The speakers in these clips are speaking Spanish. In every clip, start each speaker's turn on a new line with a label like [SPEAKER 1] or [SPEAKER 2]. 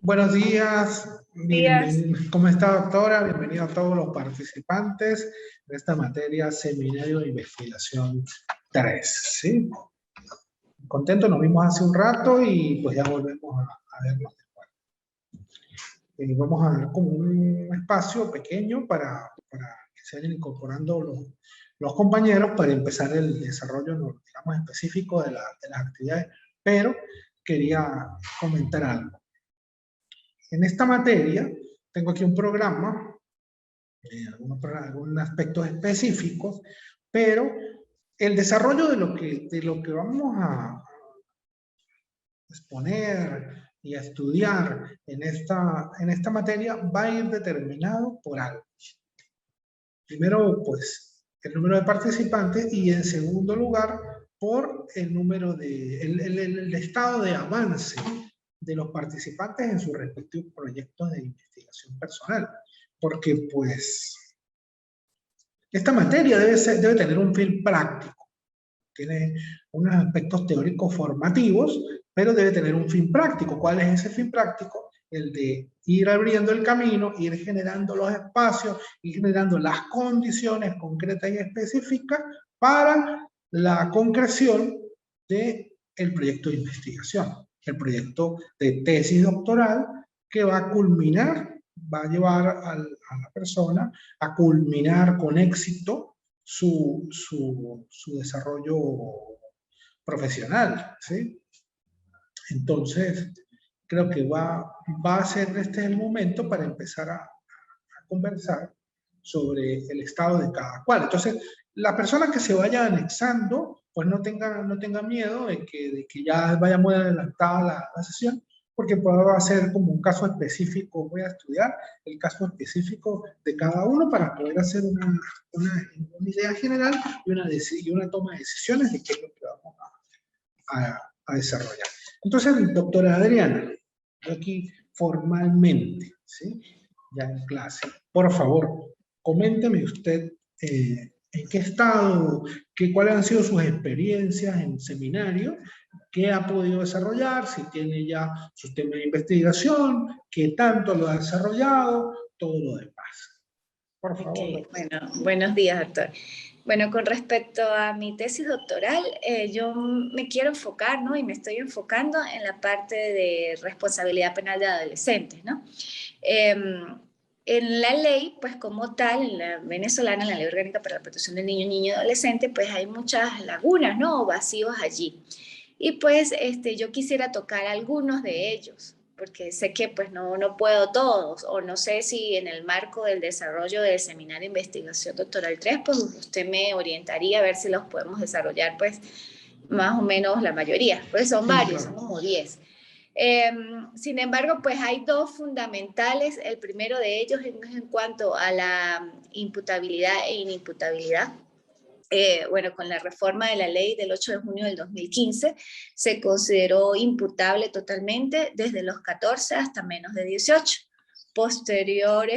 [SPEAKER 1] Buenos días,
[SPEAKER 2] Días.
[SPEAKER 1] ¿Cómo está, doctora? Bienvenido a todos los participantes de esta materia Seminario de Investigación 3, ¿sí? Contento, nos vimos hace un rato y pues ya volvemos a vernos después. Vamos a dar como un espacio pequeño para que se vayan incorporando los compañeros para empezar el desarrollo, digamos, específico de las actividades, pero quería comentar algo. En esta materia, tengo aquí un programa, algunos aspectos específicos, pero el desarrollo de lo que vamos a exponer y a estudiar en esta materia va a ir determinado por algo. Primero, pues, el número de participantes y en segundo lugar, por el número el estado de avance de los participantes en sus respectivos proyectos de investigación personal. Porque, pues, esta materia debe tener un fin práctico. Tiene unos aspectos teóricos formativos, pero debe tener un fin práctico. ¿Cuál es ese fin práctico? El de ir abriendo el camino, ir generando los espacios, ir generando las condiciones concretas y específicas para la concreción del proyecto de investigación, el proyecto de tesis doctoral que va a culminar, va a llevar a la persona a culminar con éxito su desarrollo profesional, ¿sí? Entonces, creo que va a ser este el momento para empezar a conversar sobre el estado de cada cual. Entonces, la persona que se vaya anexando, pues no tenga miedo de que ya vaya muy adelantada la sesión, porque va a ser como un caso específico, voy a estudiar el caso específico de cada uno para poder hacer una idea general y una toma de decisiones de qué es lo que vamos a desarrollar. Entonces, doctora Adriana, aquí formalmente, ¿sí? Ya en clase, por favor, coménteme usted en qué estado, cuáles han sido sus experiencias en seminario, qué ha podido desarrollar, si tiene ya su tema de investigación, qué tanto lo ha desarrollado, todo lo demás. Por favor.
[SPEAKER 2] Okay. Bueno, buenos días, doctor. Bueno, con respecto a mi tesis doctoral, yo me quiero enfocar, ¿no? Y me estoy enfocando en la parte de responsabilidad penal de adolescentes, ¿no? En la ley, pues como tal, en la venezolana, en la Ley Orgánica para la Protección del Niño, Niña y Adolescente, pues hay muchas lagunas, ¿no? O vacíos allí. Y pues yo quisiera tocar algunos de ellos, porque sé que pues no puedo todos, o no sé si en el marco del desarrollo del Seminario de Investigación Doctoral 3, pues usted me orientaría a ver si los podemos desarrollar, pues más o menos la mayoría, pues son varios, son como 10. Sin embargo, pues hay dos fundamentales. El primero de ellos es en cuanto a la imputabilidad e inimputabilidad. Bueno, con la reforma de la ley del 8 de junio del 2015, se consideró imputable totalmente desde los 14 hasta menos de 18. Posterior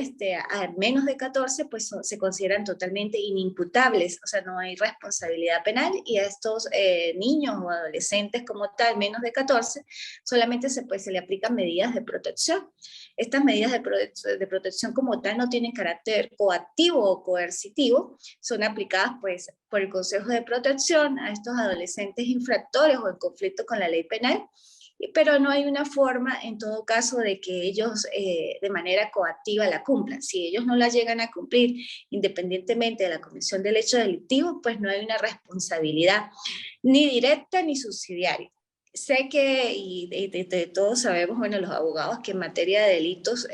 [SPEAKER 2] a menos de 14, pues se consideran totalmente inimputables, o sea, no hay responsabilidad penal, y a estos niños o adolescentes como tal, menos de 14, solamente se le aplican medidas de protección. Estas medidas de protección como tal no tienen carácter coactivo o coercitivo, son aplicadas pues por el Consejo de Protección a estos adolescentes infractores o en conflicto con la ley penal, pero no hay una forma en todo caso de que ellos de manera coactiva la cumplan. Si ellos no la llegan a cumplir independientemente de la comisión del hecho delictivo, pues no hay una responsabilidad ni directa ni subsidiaria. Sé que, y de todos sabemos, bueno, los abogados, que en materia de delitos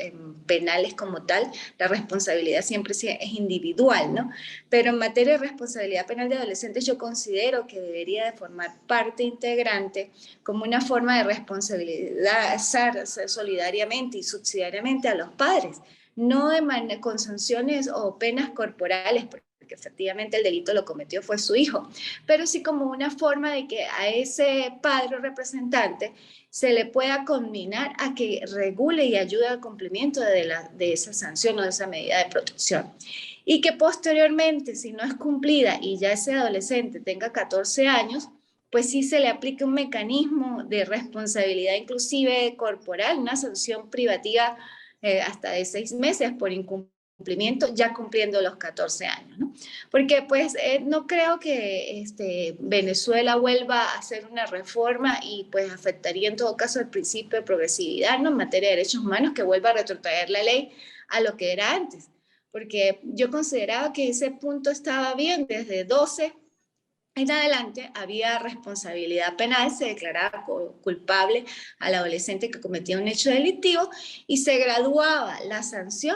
[SPEAKER 2] penales como tal, la responsabilidad siempre es individual, ¿no? Pero en materia de responsabilidad penal de adolescentes yo considero que debería de formar parte integrante como una forma de responsabilizar solidariamente y subsidiariamente a los padres, no con sanciones o penas corporales, porque efectivamente el delito lo cometió fue su hijo, pero sí como una forma de que a ese padre o representante se le pueda conminar a que regule y ayude al cumplimiento de esa sanción o de esa medida de protección. Y que posteriormente, si no es cumplida y ya ese adolescente tenga 14 años, pues sí se le aplique un mecanismo de responsabilidad inclusive corporal, una sanción privativa hasta de 6 meses por incumplimiento, ya cumpliendo los 14 años, ¿no? Porque pues no creo que Venezuela vuelva a hacer una reforma y pues afectaría en todo caso el principio de progresividad, ¿no? En materia de derechos humanos, que vuelva a retrotraer la ley a lo que era antes. Porque yo consideraba que ese punto estaba bien, desde 12 en adelante había responsabilidad penal, se declaraba culpable al adolescente que cometía un hecho delictivo y se graduaba la sanción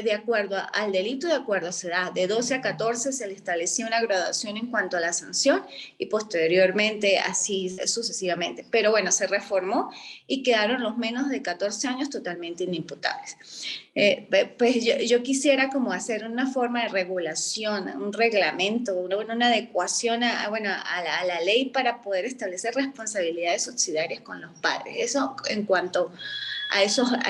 [SPEAKER 2] de acuerdo al delito, de acuerdo a su edad. De 12 a 14 se le establecía una graduación en cuanto a la sanción y posteriormente así sucesivamente. Pero bueno, se reformó y quedaron los menos de 14 años totalmente inimputables. Pues yo quisiera como hacer una forma de regulación, un reglamento, una adecuación a la ley para poder establecer responsabilidades subsidiarias con los padres. Eso en cuanto a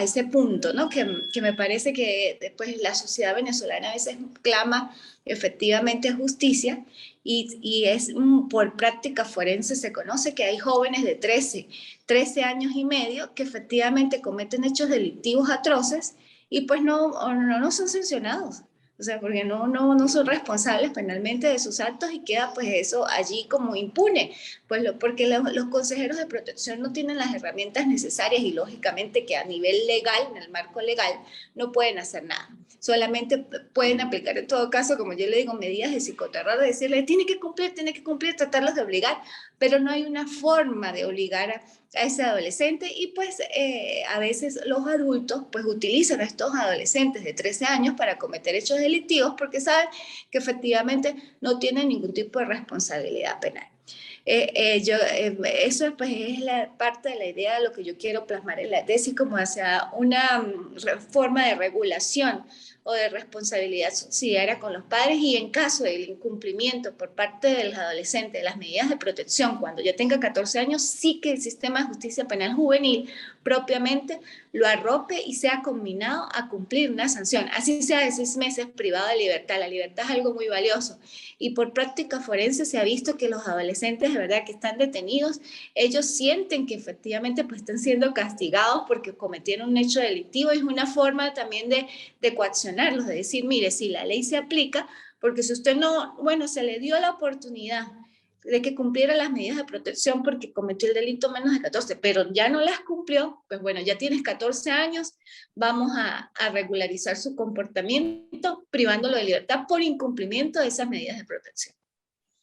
[SPEAKER 2] ese punto, ¿no? Que me parece que después la sociedad venezolana a veces clama efectivamente justicia y es por práctica forense se conoce que hay jóvenes de 13 años y medio que efectivamente cometen hechos delictivos atroces y pues no son sancionados. O sea, porque no son responsables penalmente de sus actos y queda pues eso allí como impune. Pues porque los consejeros de protección no tienen las herramientas necesarias y lógicamente que a nivel legal, en el marco legal, no pueden hacer nada. Solamente pueden aplicar en todo caso, como yo le digo, medidas de psicoterror, de decirle, tiene que cumplir, tratarlos de obligar, pero no hay una forma de obligar a ese adolescente y pues a veces los adultos pues utilizan a estos adolescentes de 13 años para cometer hechos delictivos porque saben que efectivamente no tienen ningún tipo de responsabilidad penal. Eso pues es la parte de la idea de lo que yo quiero plasmar en la tesis como hacia una forma de regulación o de responsabilidad subsidiaria con los padres y en caso del incumplimiento por parte de los adolescentes de las medidas de protección cuando ya tenga 14 años, sí que el sistema de justicia penal juvenil propiamente lo arrope y sea combinado a cumplir una sanción, así sea de 6 meses privado de libertad. La libertad es algo muy valioso y por práctica forense se ha visto que los adolescentes de verdad que están detenidos, ellos sienten que efectivamente pues están siendo castigados porque cometieron un hecho delictivo y es una forma también de coaccionarlos, de decir, mire, si la ley se aplica, porque si usted no, bueno, se le dio la oportunidad de que cumpliera las medidas de protección porque cometió el delito menos de 14, pero ya no las cumplió, pues bueno, ya tienes 14 años, vamos a regularizar su comportamiento privándolo de libertad por incumplimiento de esas medidas de protección.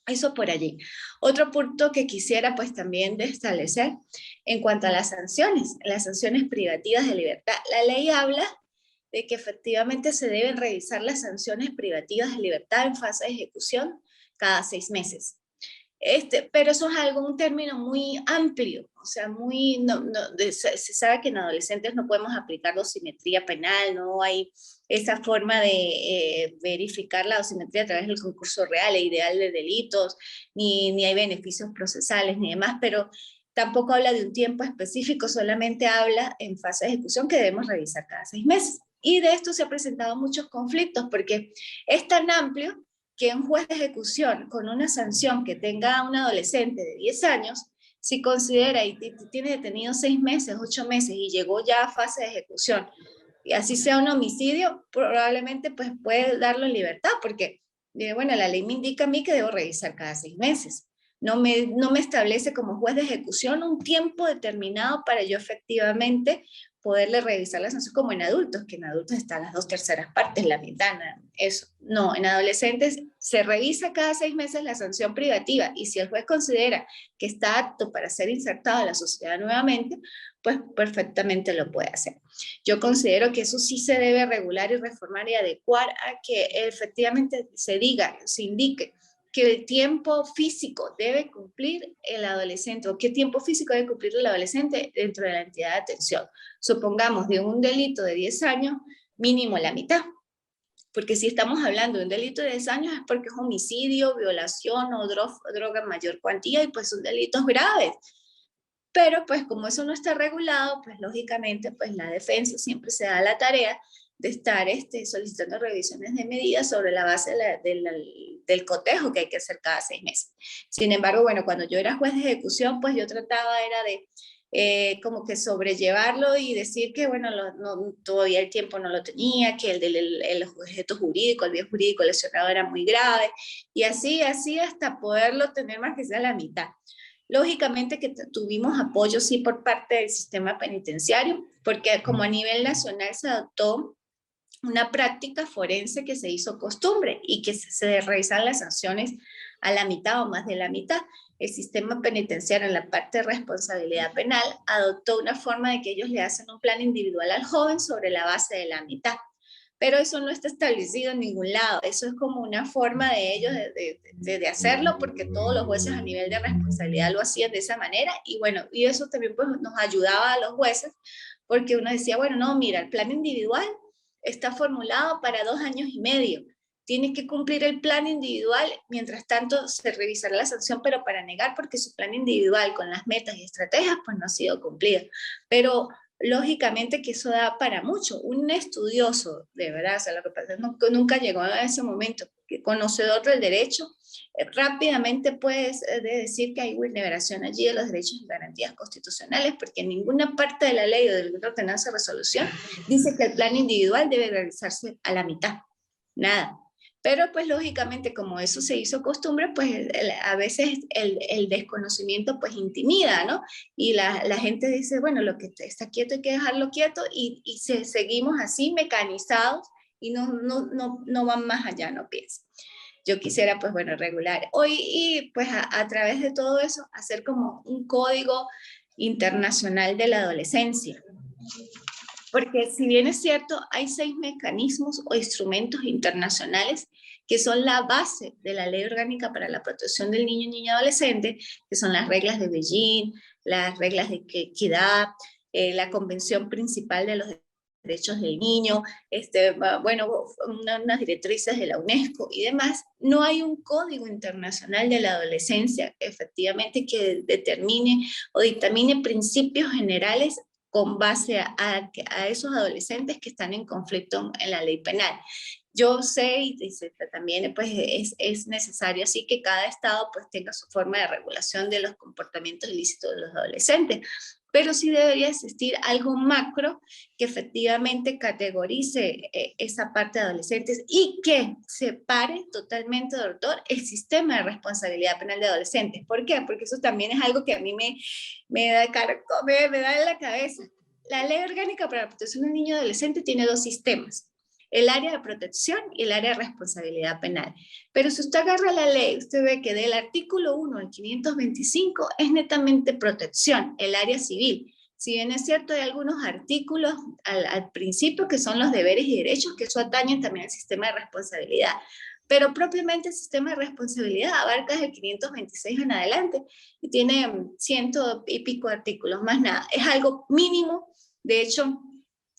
[SPEAKER 2] Eso por allí. Otro punto que quisiera pues también de establecer en cuanto a las sanciones privativas de libertad. La ley habla de que efectivamente se deben revisar las sanciones privativas de libertad en fase de ejecución cada 6 meses. Pero eso es un término muy amplio, o sea, se sabe que en adolescentes no podemos aplicar dosimetría penal, no hay esa forma de verificar la dosimetría a través del concurso real e ideal de delitos, ni hay beneficios procesales ni demás, pero tampoco habla de un tiempo específico, solamente habla en fase de ejecución que debemos revisar cada 6 meses. Y de esto se han presentado muchos conflictos porque es tan amplio que un juez de ejecución con una sanción que tenga a un adolescente de 10 años, si considera y tiene detenido 6 meses, 8 meses y llegó ya a fase de ejecución, y así sea un homicidio, probablemente pues puede darlo en libertad, porque, bueno, la ley me indica a mí que debo revisar cada 6 meses. No me establece como juez de ejecución un tiempo determinado para yo efectivamente poderle revisar la sanción como en adultos, que en adultos están las 2/3 partes, la mitad, eso. No, en adolescentes se revisa cada 6 meses la sanción privativa y si el juez considera que está apto para ser insertado a la sociedad nuevamente, pues perfectamente lo puede hacer. Yo considero que eso sí se debe regular y reformar y adecuar a que efectivamente se indique que el tiempo físico debe cumplir el adolescente o qué tiempo físico debe cumplir el adolescente dentro de la entidad de atención. Supongamos de un delito de 10 años, mínimo la mitad. Porque si estamos hablando de un delito de 10 años es porque es homicidio, violación o droga en mayor cuantía y pues son delitos graves. Pero pues como eso no está regulado, pues lógicamente pues la defensa siempre se da la tarea de estar solicitando revisiones de medidas sobre la base del cotejo que hay que hacer cada 6 meses. Sin embargo, bueno, cuando yo era juez de ejecución, pues yo trataba era de como que sobrellevarlo y decir que, bueno, todavía el tiempo no lo tenía, que el objeto jurídico, el bien jurídico lesionado era muy grave, y así hasta poderlo tener más que sea la mitad. Lógicamente que tuvimos apoyo, sí, por parte del sistema penitenciario, porque como a nivel nacional se adoptó una práctica forense que se hizo costumbre y que se revisan las sanciones a la mitad o más de la mitad. El sistema penitenciario en la parte de responsabilidad penal adoptó una forma de que ellos le hacen un plan individual al joven sobre la base de la mitad. Pero eso no está establecido en ningún lado. Eso es como una forma de ellos de hacerlo, porque todos los jueces a nivel de responsabilidad lo hacían de esa manera. Y bueno, y eso también pues, nos ayudaba a los jueces, porque uno decía, bueno, no, mira, el plan individual está formulado para 2 años y medio. Tiene que cumplir el plan individual, mientras tanto se revisará la sanción, pero para negar, porque su plan individual con las metas y estrategias pues no ha sido cumplido. Pero lógicamente que eso da para mucho. Un estudioso, de verdad, o sea, lo que pasa es que nunca llegó a ese momento, que conocedor del derecho, rápidamente puedes decir que hay vulneración allí de los derechos y garantías constitucionales, porque en ninguna parte de la ley o del ordenanza de resolución dice que el plan individual debe realizarse a la mitad. Nada. Pero pues lógicamente como eso se hizo costumbre, pues a veces el desconocimiento pues intimida, ¿no? Y la gente dice, bueno, lo que está quieto hay que dejarlo quieto, y seguimos así mecanizados y no van más allá, no piensan. Yo quisiera pues bueno regular hoy y pues a través de todo eso hacer como un código internacional de la adolescencia. Porque si bien es cierto, hay 6 mecanismos o instrumentos internacionales que son la base de la Ley Orgánica para la Protección del Niño y Niña Adolescente, que son las reglas de Beijing, las reglas de equidad, la Convención Principal de los Derechos del Niño, bueno, unas directrices de la UNESCO y demás. No hay un código internacional de la adolescencia efectivamente que determine o dictamine principios generales con base a esos adolescentes que están en conflicto en la ley penal. Yo sé y también pues es necesario así que cada estado pues tenga su forma de regulación de los comportamientos ilícitos de los adolescentes, pero sí debería existir algo macro que efectivamente categorice esa parte de adolescentes y que separe totalmente, doctor, el sistema de responsabilidad penal de adolescentes. ¿Por qué? Porque eso también es algo que a mí me da en la cabeza. La Ley Orgánica para la Protección del Niño y Adolescente tiene 2 sistemas: el área de protección y el área de responsabilidad penal. Pero si usted agarra la ley, usted ve que del artículo 1 al 525 es netamente protección, el área civil. Si bien es cierto, hay algunos artículos al principio que son los deberes y derechos, que eso atañen también al sistema de responsabilidad. Pero propiamente el sistema de responsabilidad abarca desde el 526 en adelante y tiene 100 y pico artículos, más nada. Es algo mínimo. De hecho,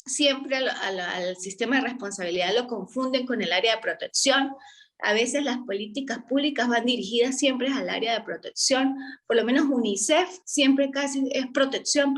[SPEAKER 2] siempre al sistema de responsabilidad lo confunden con el área de protección. A veces las políticas públicas van dirigidas siempre al área de protección. Por lo menos UNICEF siempre casi es protección,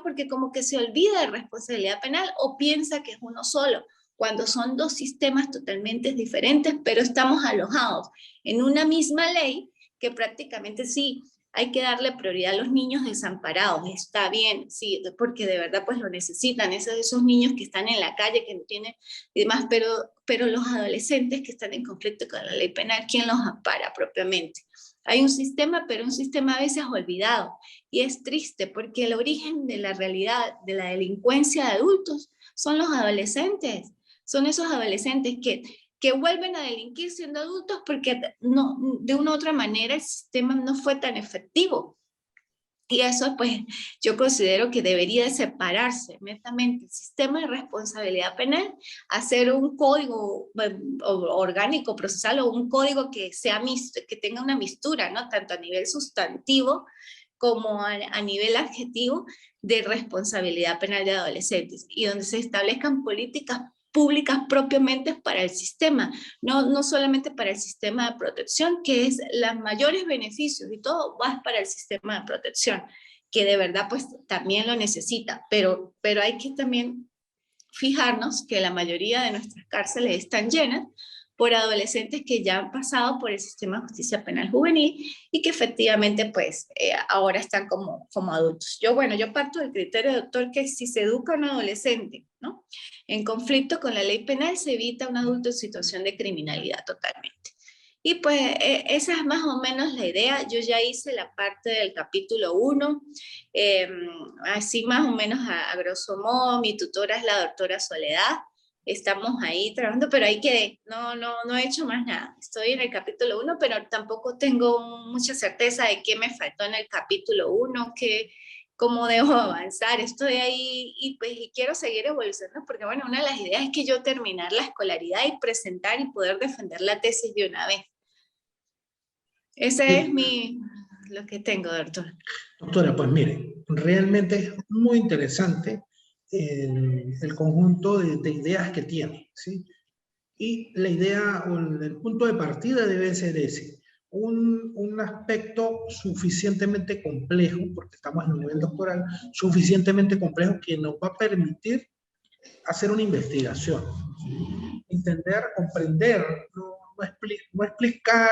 [SPEAKER 2] porque como que se olvida de responsabilidad penal o piensa que es uno solo, cuando son 2 sistemas totalmente diferentes, pero estamos alojados en una misma ley que prácticamente sí, hay que darle prioridad a los niños desamparados, está bien, sí, porque de verdad pues lo necesitan, esos niños que están en la calle, que no tienen y demás, pero los adolescentes que están en conflicto con la ley penal, ¿quién los ampara propiamente? Hay un sistema, pero un sistema a veces olvidado, y es triste porque el origen de la realidad de la delincuencia de adultos son los adolescentes. Son esos adolescentes que vuelven a delinquir siendo adultos porque no, de una u otra manera el sistema no fue tan efectivo. Y eso pues yo considero que debería de separarse netamente el sistema de responsabilidad penal, hacer un código orgánico procesal o un código que que tenga una mistura, ¿no? Tanto a nivel sustantivo como a nivel adjetivo de responsabilidad penal de adolescentes, y donde se establezcan políticas públicas propiamente para el sistema, no solamente para el sistema de protección, que es los mayores beneficios y todo va para el sistema de protección, que de verdad pues también lo necesita, pero hay que también fijarnos que la mayoría de nuestras cárceles están llenas por adolescentes que ya han pasado por el sistema de justicia penal juvenil y que efectivamente pues ahora están como adultos. Yo parto del criterio, doctor, que si se educa a un adolescente, ¿no?, en conflicto con la ley penal, se evita un adulto en situación de criminalidad totalmente. Y pues esa es más o menos la idea. Yo ya hice la parte del capítulo 1, así más o menos a grosso modo. Mi tutora es la doctora Soledad. Estamos ahí trabajando, pero ahí quedé. No he hecho más nada. Estoy en el capítulo 1, pero tampoco tengo mucha certeza de qué me faltó en el capítulo 1, cómo debo avanzar. Estoy ahí y pues quiero seguir evolucionando, porque bueno, una de las ideas es que yo terminar la escolaridad y presentar y poder defender la tesis de una vez. Ese es lo que tengo, doctor.
[SPEAKER 1] Doctora, pues mire, realmente es muy interesante el conjunto de ideas que tiene, ¿sí? Y la idea o el punto de partida debe ser ese, un aspecto suficientemente complejo, porque estamos en un nivel doctoral, suficientemente complejo que nos va a permitir hacer una investigación, ¿sí? Entender, comprender, no explicar,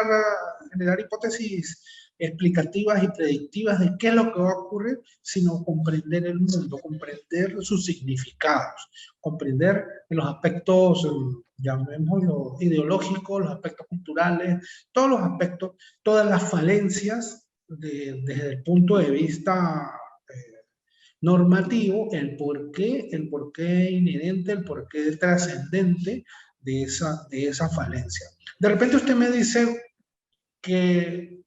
[SPEAKER 1] generar hipótesis explicativas y predictivas de qué es lo que va a ocurrir, sino comprender el mundo, comprender sus significados, comprender los aspectos, llamémoslo, ideológicos, los aspectos culturales, todos los aspectos, todas las falencias desde el punto de vista normativo, el porqué inherente, el porqué trascendente de esa falencia. De repente usted me dice que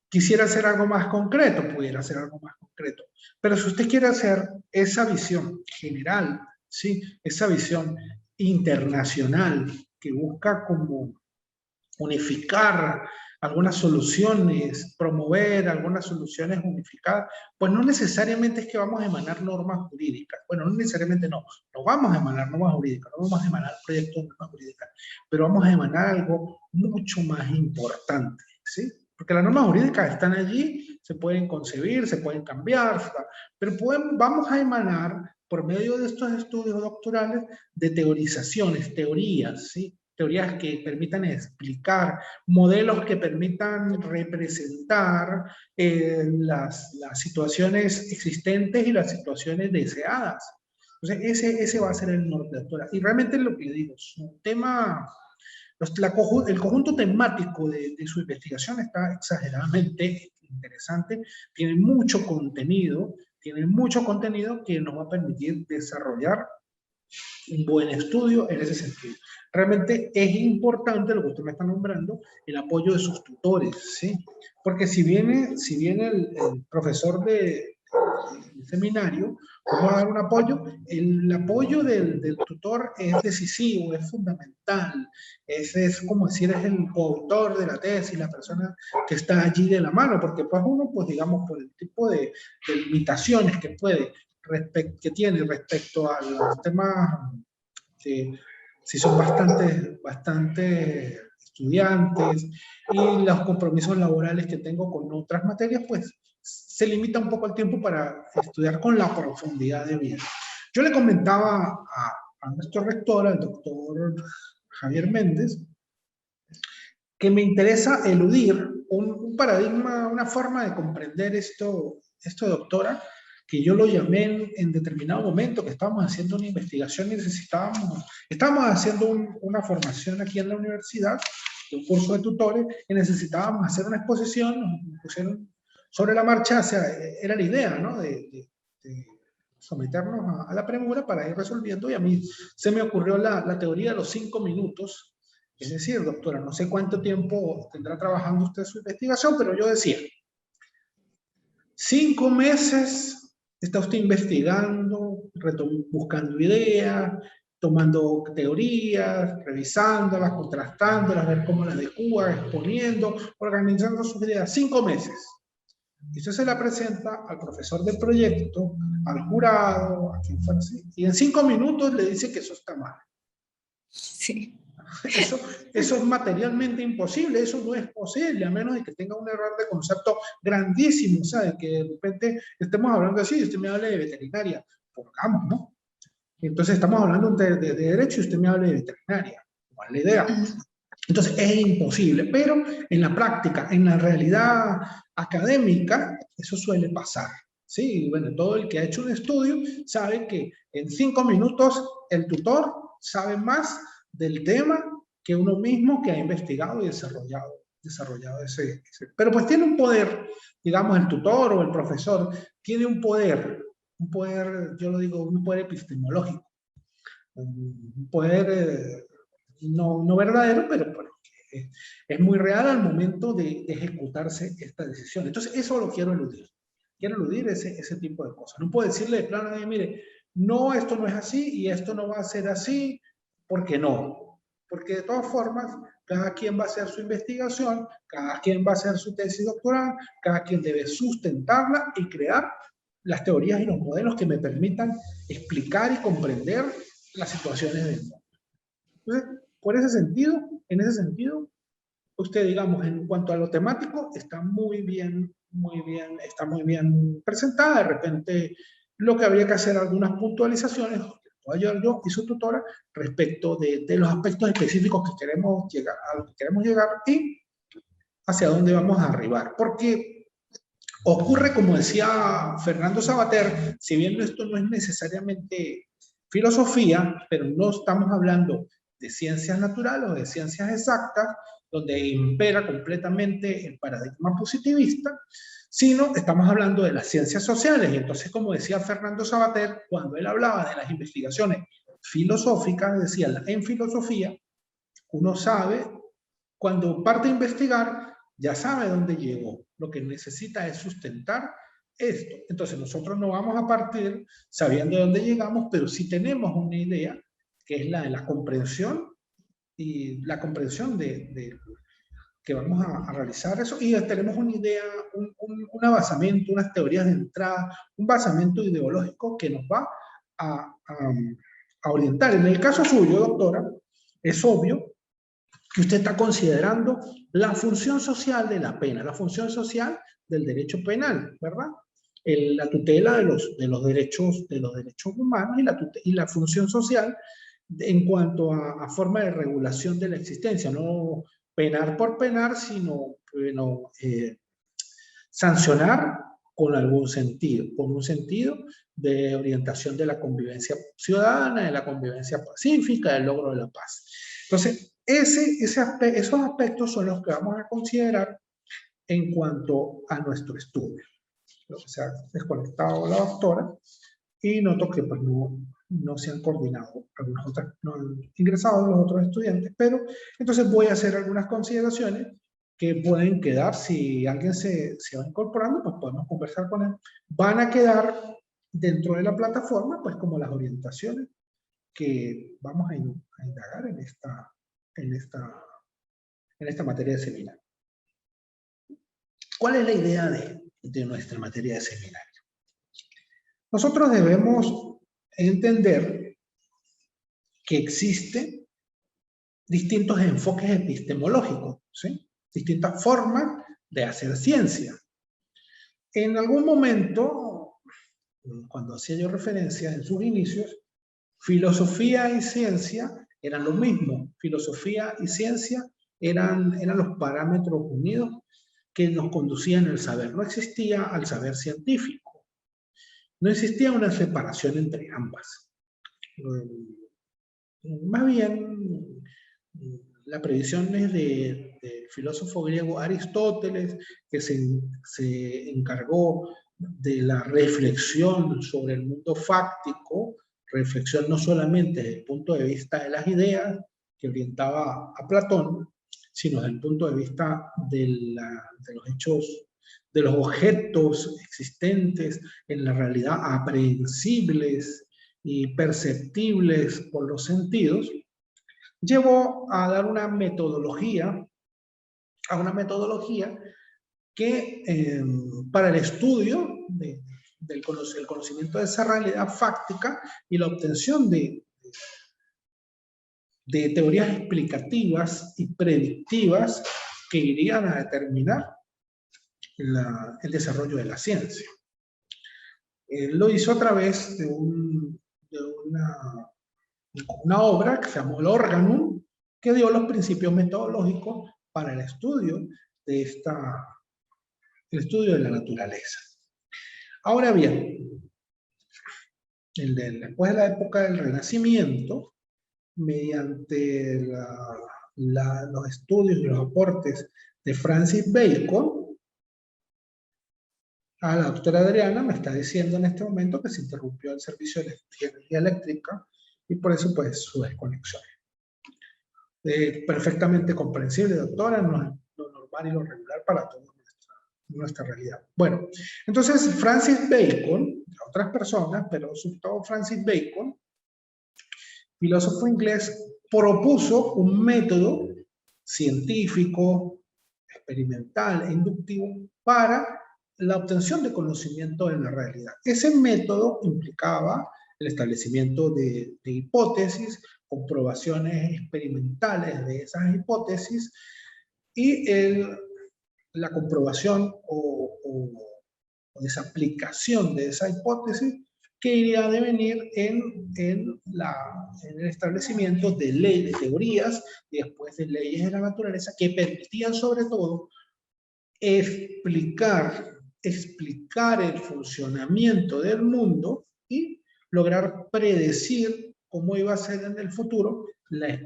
[SPEAKER 1] quisiera hacer algo más concreto, pudiera hacer algo más concreto, pero si usted quiere hacer esa visión general, ¿sí?, esa visión internacional que busca como unificar algunas soluciones, promover algunas soluciones unificadas, pues no necesariamente es que vamos a emanar normas jurídicas. Bueno, no necesariamente no vamos a emanar normas jurídicas, no vamos a emanar proyectos de normas jurídicas, pero vamos a emanar algo mucho más importante, ¿sí? Porque las normas jurídicas están allí, se pueden concebir, se pueden cambiar, pero vamos a emanar por medio de estos estudios doctorales de teorizaciones, teorías, ¿sí? Teorías que permitan explicar, modelos que permitan representar las situaciones existentes y las situaciones deseadas. Entonces, ese va a ser el norte, doctora. Y realmente lo que le digo, su tema, el conjunto temático de su investigación está exageradamente interesante, tiene mucho contenido que nos va a permitir desarrollar un buen estudio en ese sentido. Realmente es importante lo que usted me está nombrando, el apoyo de sus tutores, ¿sí? Porque si viene el profesor del seminario, vamos a dar un apoyo, el apoyo del tutor es decisivo, es fundamental, es como decir, es el coautor de la tesis, la persona que está allí de la mano, porque pues uno, pues digamos, por el tipo de limitaciones que tiene respecto a los temas, si son bastante estudiantes y los compromisos laborales que tengo con otras materias, pues se limita un poco el tiempo para estudiar con la profundidad de vida. Yo le comentaba a nuestro rector, al doctor Javier Méndez, que me interesa eludir un paradigma, una forma de comprender esto, doctora, que yo lo llamé en determinado momento, que estábamos haciendo una investigación y estábamos haciendo una formación aquí en la universidad, un curso de tutores, y necesitábamos hacer una exposición, nos pusieron sobre la marcha, o sea, era la idea, ¿no?, de someternos a la premura para ir resolviendo, y a mí se me ocurrió la teoría de los 5 minutos, es decir, doctora, no sé cuánto tiempo tendrá trabajando usted su investigación, pero yo decía, 5 meses está usted investigando, buscando ideas, tomando teorías, revisándolas, contrastándolas, ver cómo las adecua, exponiendo, organizando sus ideas. 5 meses. Y usted se la presenta al profesor del proyecto, al jurado, a quien fuera así, y en 5 minutos le dice que eso está mal.
[SPEAKER 2] Sí.
[SPEAKER 1] Eso es materialmente imposible, eso no es posible, a menos de que tenga un error de concepto grandísimo, o sea, de que de repente estemos hablando así y usted me hable de veterinaria, pongamos, ¿no? Entonces estamos hablando de derecho y usted me hable de veterinaria, ¿cuál es la idea? Entonces es imposible, pero en la práctica, en la realidad académica, eso suele pasar. Sí, bueno, todo el que ha hecho un estudio sabe que en 5 minutos el tutor sabe más del tema que uno mismo que ha investigado y desarrollado ese. Pero pues tiene un poder, digamos, el tutor o el profesor, tiene un poder, yo lo digo, un poder epistemológico, un poder no verdadero, pero bueno, es muy real al momento de ejecutarse esta decisión. Entonces, eso lo quiero eludir. Quiero eludir ese tipo de cosas. No puedo decirle de plano a nadie, mire, no, esto no es así y esto no va a ser así, porque no. Porque de todas formas, cada quien va a hacer su investigación, cada quien va a hacer su tesis doctoral, cada quien debe sustentarla y crear las teorías y los modelos que me permitan explicar y comprender las situaciones del mundo. Entonces, en ese sentido, usted, digamos, en cuanto a lo temático, está está muy bien presentada. De repente, lo que habría que hacer algunas puntualizaciones, yo y su tutora, respecto de los aspectos específicos que queremos llegar, a los que queremos llegar y hacia dónde vamos a arribar. Porque ocurre, como decía Fernando Savater, si bien esto no es necesariamente filosofía, pero no estamos hablando de ciencias naturales o de ciencias exactas, donde impera completamente el paradigma positivista, sino estamos hablando de las ciencias sociales. Y entonces, como decía Fernando Savater, cuando él hablaba de las investigaciones filosóficas, decía, en filosofía, uno sabe, cuando parte a investigar, ya sabe dónde llegó. Lo que necesita es sustentar esto. Entonces, nosotros no vamos a partir sabiendo de dónde llegamos, pero sí tenemos una idea, que es la de la comprensión y la comprensión de que vamos a realizar eso, y tenemos una idea, un basamento, unas teorías de entrada, un basamento ideológico que nos va a orientar. En el caso suyo, doctora, es obvio que usted está considerando la función social de la pena, la función social del derecho penal, ¿verdad? La tutela de los derechos humanos y la función social en cuanto a forma de regulación de la existencia, no penar por penar, sino bueno, sancionar con algún sentido, con un sentido de orientación de la convivencia ciudadana, de la convivencia pacífica, del logro de la paz. Entonces, esos aspectos son los que vamos a considerar en cuanto a nuestro estudio. Lo que se ha desconectado la doctora y noto que pues, no se han coordinado, algunas otras, no han ingresado los otros estudiantes, pero entonces voy a hacer algunas consideraciones que pueden quedar, si alguien se va incorporando, pues podemos conversar con él. Van a quedar dentro de la plataforma, pues como las orientaciones que vamos a indagar en esta materia de seminario. ¿Cuál es la idea de nuestra materia de seminario? Nosotros debemos entender que existen distintos enfoques epistemológicos, ¿sí? Distintas formas de hacer ciencia. En algún momento, cuando hacía yo referencia en sus inicios, filosofía y ciencia eran lo mismo. Filosofía y ciencia eran los parámetros unidos que nos conducían al saber. No existía al saber científico. No existía una separación entre ambas. Más bien, la predicción es del filósofo griego Aristóteles, que se encargó de la reflexión sobre el mundo fáctico, reflexión no solamente desde el punto de vista de las ideas que orientaba a Platón, sino desde el punto de vista de los hechos, de los objetos existentes en la realidad, aprehensibles y perceptibles por los sentidos, llevó a dar una metodología, que para el estudio del conocimiento de esa realidad fáctica y la obtención de teorías explicativas y predictivas que irían a determinar el desarrollo de la ciencia. Lo hizo a través de una obra que se llamó el Organum, que dio los principios metodológicos para el estudio de la naturaleza. Ahora bien, después de la época del Renacimiento, mediante los estudios y los aportes de Francis Bacon, la doctora Adriana me está diciendo en este momento que se interrumpió el servicio de energía eléctrica y por eso pues su desconexión. Perfectamente comprensible, doctora, no es lo normal y lo regular para toda nuestra realidad. Bueno, entonces Francis Bacon, otras personas, pero sobre todo Francis Bacon, filósofo inglés, propuso un método científico, experimental e inductivo para la obtención de conocimiento de la realidad. Ese método implicaba el establecimiento de hipótesis, comprobaciones experimentales de esas hipótesis y la comprobación o desaplicación de esa hipótesis que iría a devenir en el establecimiento de leyes, de teorías y después de leyes de la naturaleza que permitían sobre todo explicar el funcionamiento del mundo y lograr predecir cómo iba a ser en el futuro la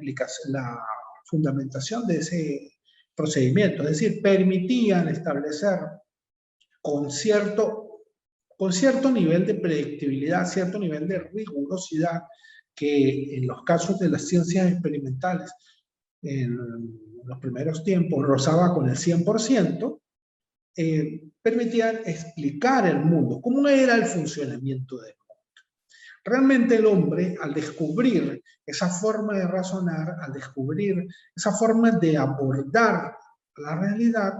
[SPEAKER 1] fundamentación de ese procedimiento. Es decir, permitían establecer con cierto nivel de predictibilidad, cierto nivel de rigurosidad, que en los casos de las ciencias experimentales en los primeros tiempos rozaba con el 100%, permitían explicar el mundo, cómo era el funcionamiento del mundo. Realmente el hombre, al descubrir esa forma de razonar, al descubrir esa forma de abordar la realidad,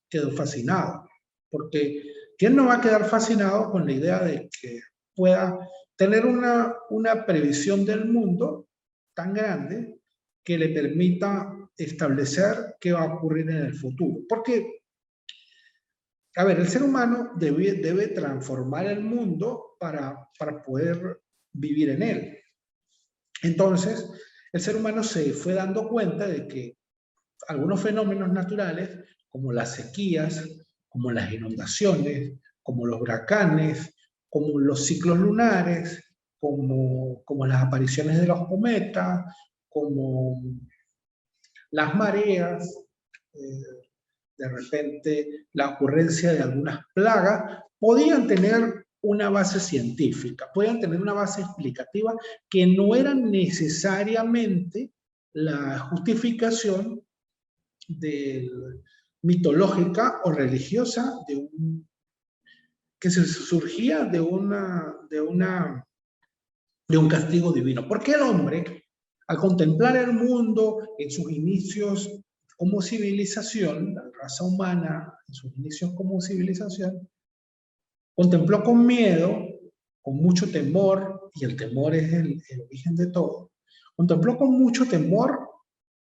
[SPEAKER 1] quedó fascinado. Porque ¿quién no va a quedar fascinado con la idea de que pueda tener una previsión del mundo tan grande que le permita establecer qué va a ocurrir en el futuro? Porque, a ver, el ser humano debe transformar el mundo para poder vivir en él. Entonces, el ser humano se fue dando cuenta de que algunos fenómenos naturales, como las sequías, como las inundaciones, como los huracanes, como los ciclos lunares, como las apariciones de los cometas, como las mareas, de repente la ocurrencia de algunas plagas, podían tener una base científica, podían tener una base explicativa que no era necesariamente la justificación mitológica o religiosa que surgía de un castigo divino. Porque el hombre, al contemplar el mundo en sus inicios como civilización, la raza humana en sus inicios como civilización, contempló con miedo, con mucho temor, y el temor es el origen de todo, contempló con mucho temor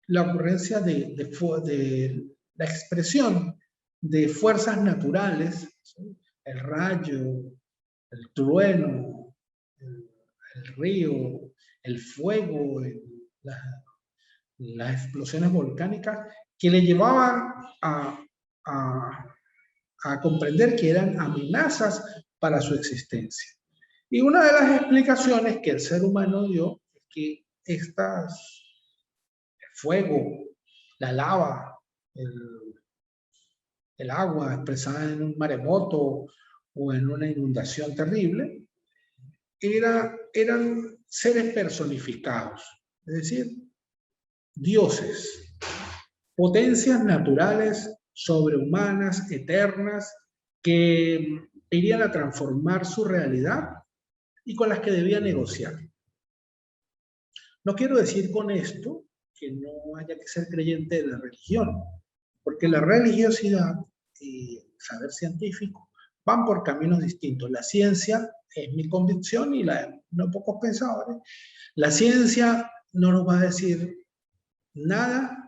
[SPEAKER 1] la ocurrencia de la expresión de fuerzas naturales, ¿sí? El rayo, el trueno, el río, el fuego, las explosiones volcánicas, que le llevaban a comprender que eran amenazas para su existencia. Y una de las explicaciones que el ser humano dio es que el fuego, la lava, el agua expresada en un maremoto o en una inundación terrible, eran seres personificados, es decir, dioses, potencias naturales, sobrehumanas, eternas, que irían a transformar su realidad y con las que debía negociar. No quiero decir con esto que no haya que ser creyente de la religión, porque la religiosidad y el saber científico van por caminos distintos. La ciencia, es mi convicción y la de no pocos pensadores, la ciencia no nos va a decir nada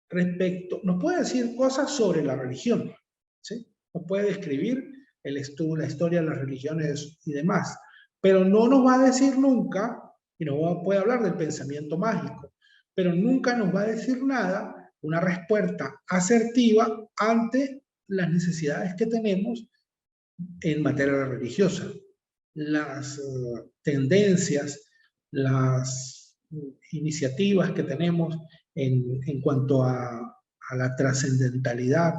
[SPEAKER 1] respecto, nos puede decir cosas sobre la religión, ¿sí? Nos puede describir la historia de las religiones y demás, pero no nos va a decir nunca, y no puede hablar del pensamiento mágico, pero nunca nos va a decir nada, una respuesta asertiva ante las necesidades que tenemos en materia religiosa. Las tendencias, las iniciativas que tenemos en cuanto a la trascendentalidad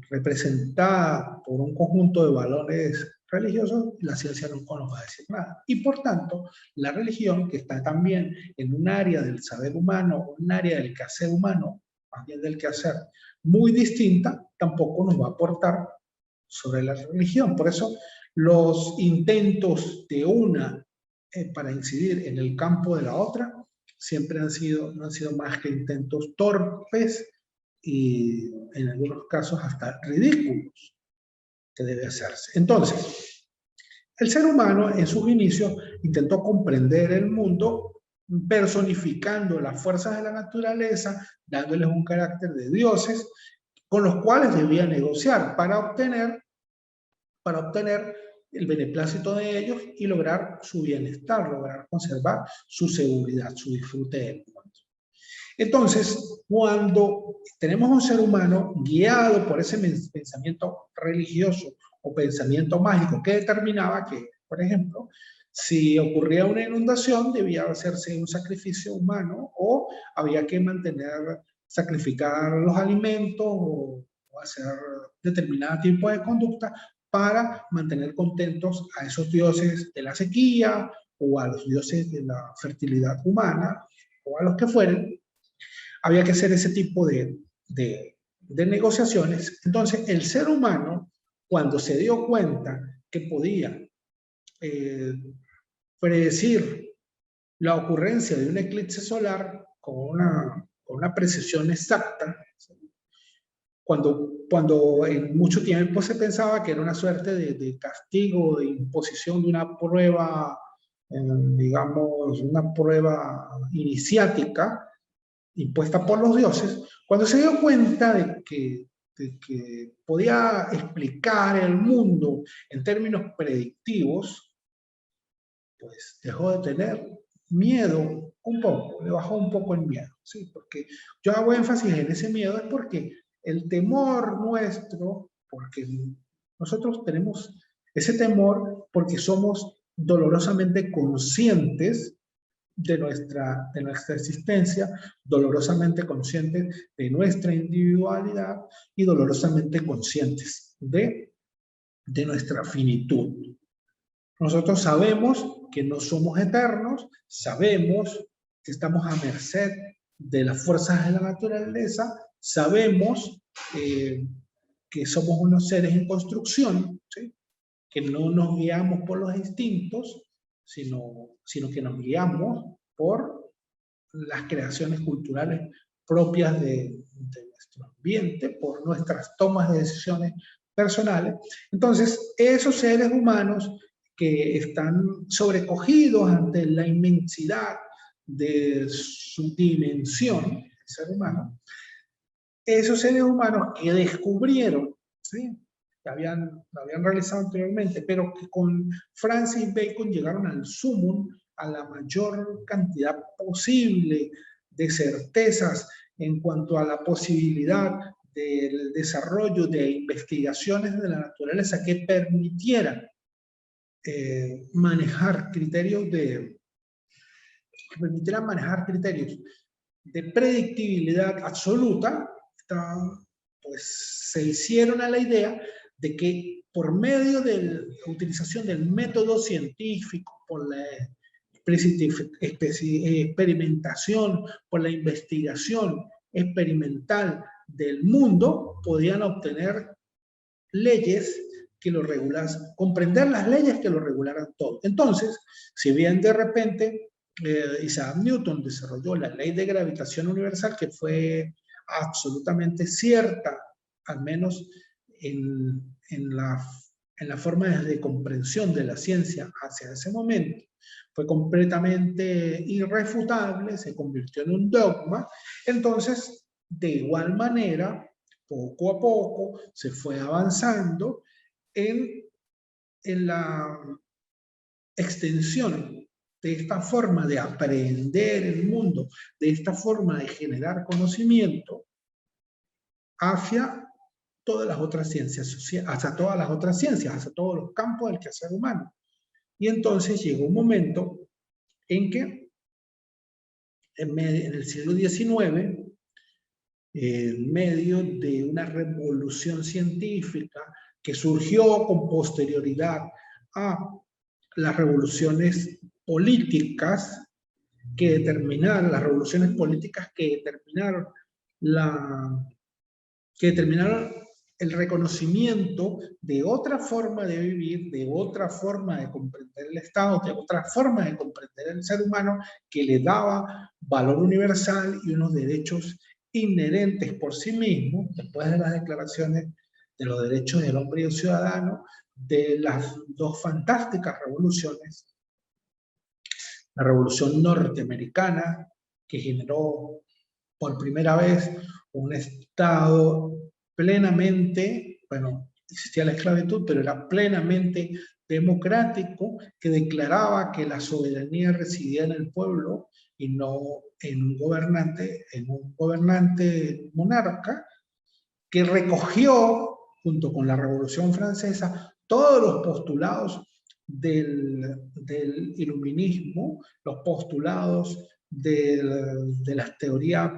[SPEAKER 1] representada por un conjunto de valores religiosos, la ciencia no nos va a decir nada. Y por tanto, la religión, que está también en un área del saber humano, un área del quehacer humano, más bien del quehacer muy distinta, tampoco nos va a aportar sobre la religión. Por eso, los intentos de una para incidir en el campo de la otra siempre no han sido más que intentos torpes y en algunos casos hasta ridículos que debe hacerse. Entonces, el ser humano en sus inicios intentó comprender el mundo personificando las fuerzas de la naturaleza, dándoles un carácter de dioses con los cuales debía negociar para obtener el beneplácito de ellos y lograr su bienestar, lograr conservar su seguridad, su disfrute del mundo. Entonces, cuando tenemos un ser humano guiado por ese pensamiento religioso o pensamiento mágico que determinaba que, por ejemplo, si ocurría una inundación, debía hacerse un sacrificio humano o había que sacrificar los alimentos o hacer determinado tipo de conducta para mantener contentos a esos dioses de la sequía o a los dioses de la fertilidad humana o a los que fueren. Había que hacer ese tipo de negociaciones. Entonces, el ser humano, cuando se dio cuenta que podía predecir la ocurrencia de un eclipse solar con una precisión exacta, cuando en mucho tiempo se pensaba que era una suerte de castigo, de imposición de una prueba, digamos, una prueba iniciática, impuesta por los dioses, cuando se dio cuenta de que podía explicar el mundo en términos predictivos, pues dejó de tener miedo un poco, le bajó un poco el miedo, ¿sí? Porque yo hago énfasis en ese miedo es porque el temor nuestro, porque nosotros tenemos ese temor porque somos dolorosamente conscientes de nuestra existencia, dolorosamente conscientes de nuestra individualidad y dolorosamente conscientes de nuestra finitud. Nosotros sabemos que no somos eternos, sabemos que estamos a merced de las fuerzas de la naturaleza, sabemos que somos unos seres en construcción, ¿sí? Que no nos guiamos por los instintos, sino que nos guiamos por las creaciones culturales propias de nuestro ambiente, por nuestras tomas de decisiones personales. Entonces, esos seres humanos que están sobrecogidos ante la inmensidad de su dimensión, el ser humano, esos seres humanos que descubrieron, ¿sí? Lo habían realizado anteriormente, pero que con Francis Bacon llegaron al sumum, a la mayor cantidad posible de certezas en cuanto a la posibilidad del desarrollo de investigaciones de la naturaleza que permitieran manejar criterios de predictibilidad absoluta. Pues se hicieron a la idea de que por medio de la utilización del método científico, por la experimentación, por la investigación experimental del mundo, podían obtener leyes que lo regularan, comprender las leyes que lo regularan todo. Entonces, si bien de repente Isaac Newton desarrolló la ley de gravitación universal, que fue absolutamente cierta, al menos en la forma de comprensión de la ciencia hacia ese momento, fue completamente irrefutable, se convirtió en un dogma. Entonces, de igual manera, poco a poco se fue avanzando en la extensión de esta forma de aprender el mundo, de esta forma de generar conocimiento, hacia todas las otras ciencias sociales, hacia todas las otras ciencias, hacia todos los campos del quehacer humano. Y entonces llegó un momento en que en el siglo XIX, en medio de una revolución científica que surgió con posterioridad a las revoluciones políticas que determinaron, las revoluciones políticas que determinaron el reconocimiento de otra forma de vivir, de otra forma de comprender el Estado, de otra forma de comprender el ser humano, que le daba valor universal y unos derechos inherentes por sí mismo, después de las declaraciones de los derechos del hombre y el ciudadano, de las dos fantásticas revoluciones, la revolución norteamericana, que generó por primera vez un Estado plenamente, bueno, existía la esclavitud, pero era plenamente democrático, que declaraba que la soberanía residía en el pueblo y no en un gobernante monarca, que recogió, junto con la Revolución Francesa, todos los postulados del iluminismo, los postulados de la teoría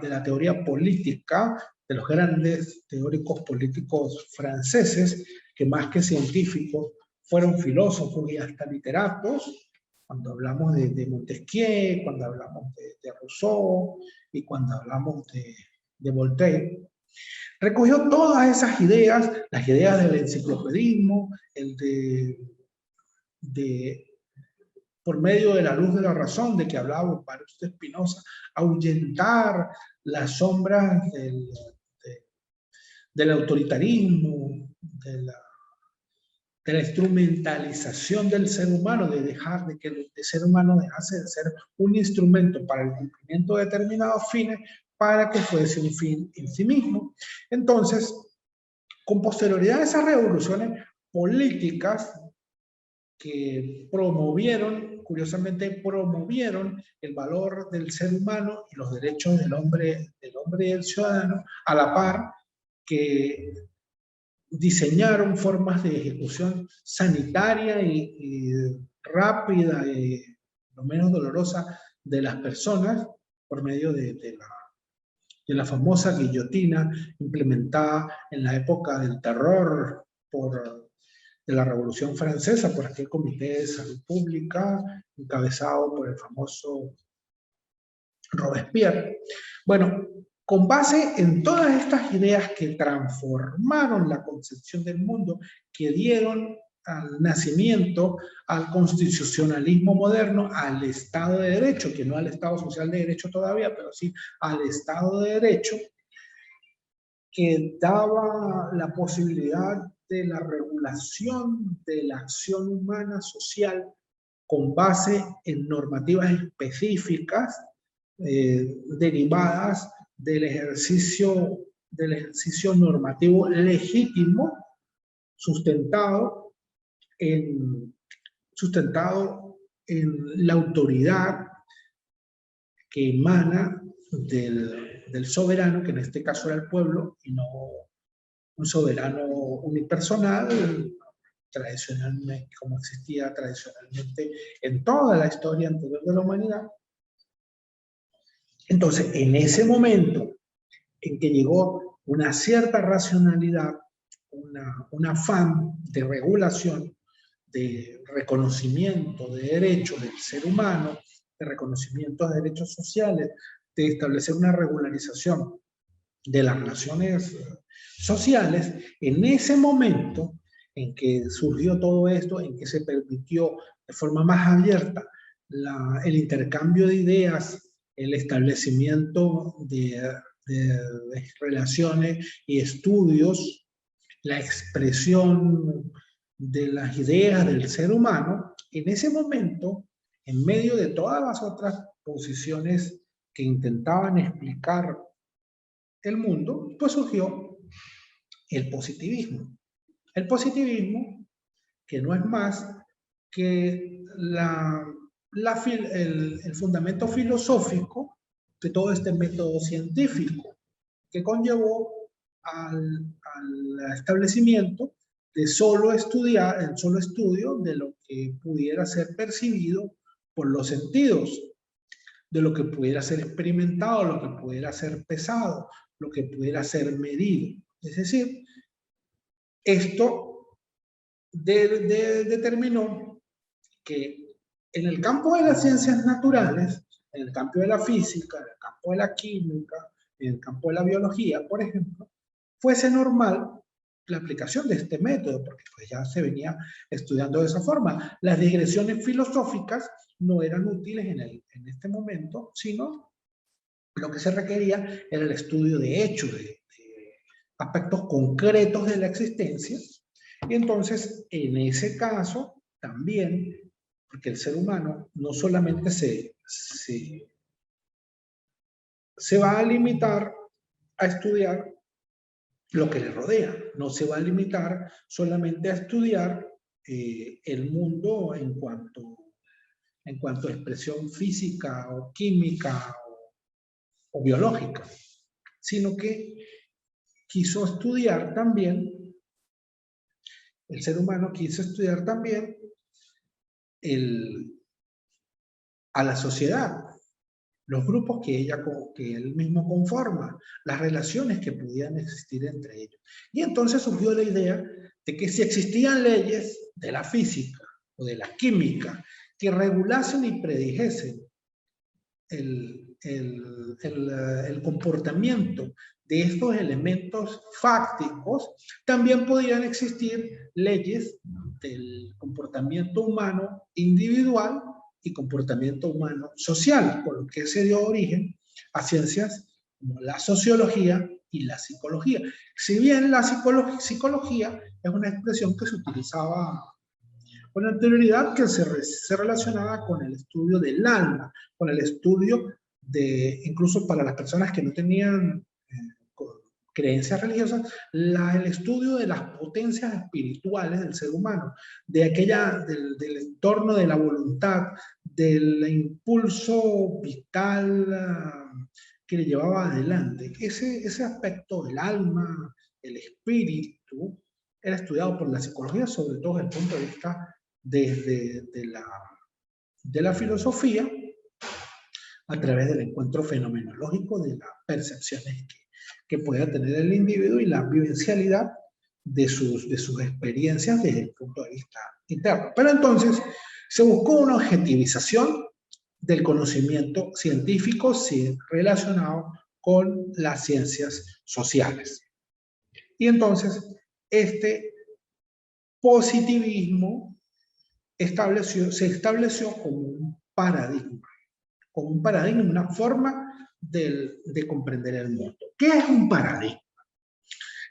[SPEAKER 1] política, de los grandes teóricos políticos franceses, que más que científicos fueron filósofos y hasta literatos, cuando hablamos de Montesquieu, cuando hablamos de Rousseau y cuando hablamos de Voltaire. Recogió todas esas ideas, las ideas del enciclopedismo, por medio de la luz de la razón, de que hablaba Baruch de Spinoza, ahuyentar las sombras del autoritarismo, de la instrumentalización del ser humano, de que el ser humano dejase de ser un instrumento para el cumplimiento de determinados fines, para que fuese un fin en sí mismo. Entonces, con posterioridad a esas revoluciones políticas que curiosamente promovieron el valor del ser humano y los derechos del hombre y del ciudadano, a la par que diseñaron formas de ejecución sanitaria y rápida y lo menos dolorosa de las personas por medio de la famosa guillotina implementada en la época del terror de la Revolución Francesa por aquel Comité de Salud Pública encabezado por el famoso Robespierre. Bueno, con base en todas estas ideas que transformaron la concepción del mundo, que dieron al nacimiento, al constitucionalismo moderno, al Estado de Derecho, que no al Estado Social de Derecho todavía, pero sí al Estado de Derecho, que daba la posibilidad de la regulación de la acción humana social con base en normativas específicas derivadas del ejercicio normativo legítimo sustentado en la autoridad que emana del soberano, que en este caso era el pueblo, y no un soberano unipersonal, tradicionalmente, como existía tradicionalmente en toda la historia anterior de la humanidad. Entonces, en ese momento en que llegó una cierta racionalidad, un afán de regulación, de reconocimiento de derechos del ser humano, de reconocimiento de derechos sociales, de establecer una regularización de las relaciones sociales, en ese momento en que surgió todo esto, en que se permitió de forma más abierta el intercambio de ideas, el establecimiento de relaciones y estudios, la expresión de las ideas del ser humano, en ese momento, en medio de todas las otras posiciones que intentaban explicar el mundo, pues surgió el positivismo. El positivismo, que no es más que la el fundamento filosófico de todo este método científico que conllevó al establecimiento de el solo estudio de lo que pudiera ser percibido por los sentidos, de lo que pudiera ser experimentado, lo que pudiera ser pesado, lo que pudiera ser medido. Es decir, esto determinó que en el campo de las ciencias naturales, en el campo de la física, en el campo de la química, en el campo de la biología, por ejemplo, fuese normal la aplicación de este método, porque pues ya se venía estudiando de esa forma. Las digresiones filosóficas no eran útiles en este momento, sino lo que se requería era el estudio de hechos, de aspectos concretos de la existencia. Y entonces, en ese caso, también, porque el ser humano no solamente se va a limitar a estudiar lo que le rodea, no se va a limitar solamente a estudiar el mundo en cuanto a expresión física o química o biológica, sino que quiso estudiar también, el ser humano quiso estudiar también a la sociedad, los grupos que él mismo conforma, las relaciones que pudieran existir entre ellos. Y entonces surgió la idea de que si existían leyes de la física o de la química que regulasen y predijesen el comportamiento de estos elementos fácticos, también podrían existir leyes del comportamiento humano individual y comportamiento humano social, por lo que se dio origen a ciencias como la sociología y la psicología. Si bien la psicología es una expresión que se utilizaba con anterioridad, que se relacionaba con el estudio del alma, con el estudio incluso para las personas que no tenían creencias religiosas, el estudio de las potencias espirituales del ser humano, del entorno de la voluntad, del impulso vital que le llevaba adelante. Ese aspecto del alma, el espíritu, era estudiado por la psicología, sobre todo desde el punto de vista de la filosofía, a través del encuentro fenomenológico de las percepciones que pueda tener el individuo y la vivencialidad de sus experiencias desde el punto de vista interno. Pero entonces se buscó una objetivización del conocimiento científico relacionado con las ciencias sociales. Y entonces este positivismo se estableció como un paradigma, una forma de comprender el mundo. ¿Qué es un paradigma?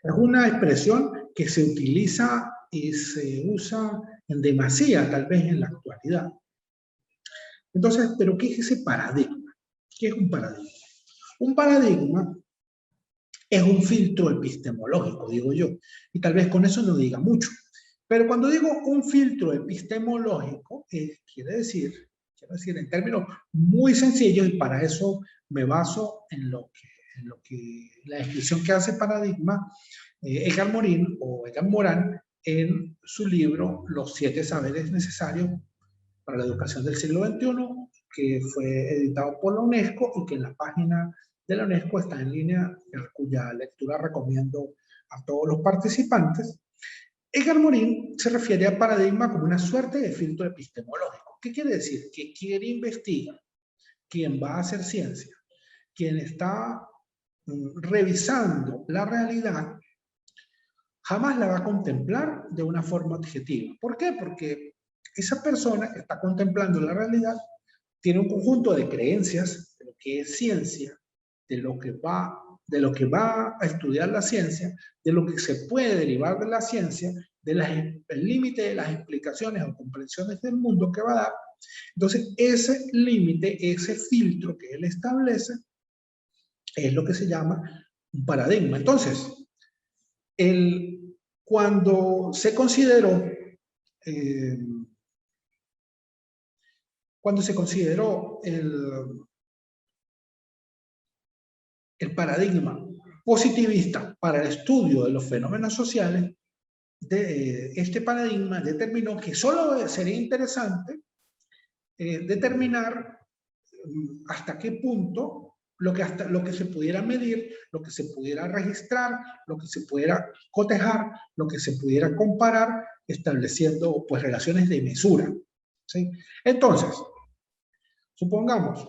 [SPEAKER 1] Es una expresión que se utiliza y se usa en demasía, tal vez en la actualidad. Entonces, ¿pero qué es ese paradigma? ¿Qué es un paradigma? Un paradigma es un filtro epistemológico, digo yo, y tal vez con eso no diga mucho. Pero cuando digo un filtro epistemológico, quiere decir en términos muy sencillos, y para eso me baso en la descripción que hace paradigma Edgar Morin en su libro Los 7 saberes necesarios para la educación del siglo XXI, que fue editado por la UNESCO y que en la página de la UNESCO está en línea, cuya lectura recomiendo a todos los participantes. Edgar Morin se refiere a paradigma como una suerte de filtro epistemológico. ¿Qué quiere decir? Que quien investiga, quien va a hacer ciencia, quien está revisando la realidad, jamás la va a contemplar de una forma objetiva. ¿Por qué? Porque esa persona que está contemplando la realidad tiene un conjunto de creencias de lo que es ciencia, de lo que va a estudiar la ciencia, de lo que se puede derivar de la ciencia, del límite de las explicaciones o comprensiones del mundo que va a dar. Entonces, ese límite, ese filtro que él establece, es lo que se llama un paradigma. Entonces, cuando se consideró cuando se consideró el paradigma positivista para el estudio de los fenómenos sociales, este paradigma determinó que solo sería interesante determinar hasta qué punto lo que se pudiera medir, lo que se pudiera registrar, lo que se pudiera cotejar, lo que se pudiera comparar, estableciendo pues relaciones de mesura, ¿sí? Entonces, supongamos,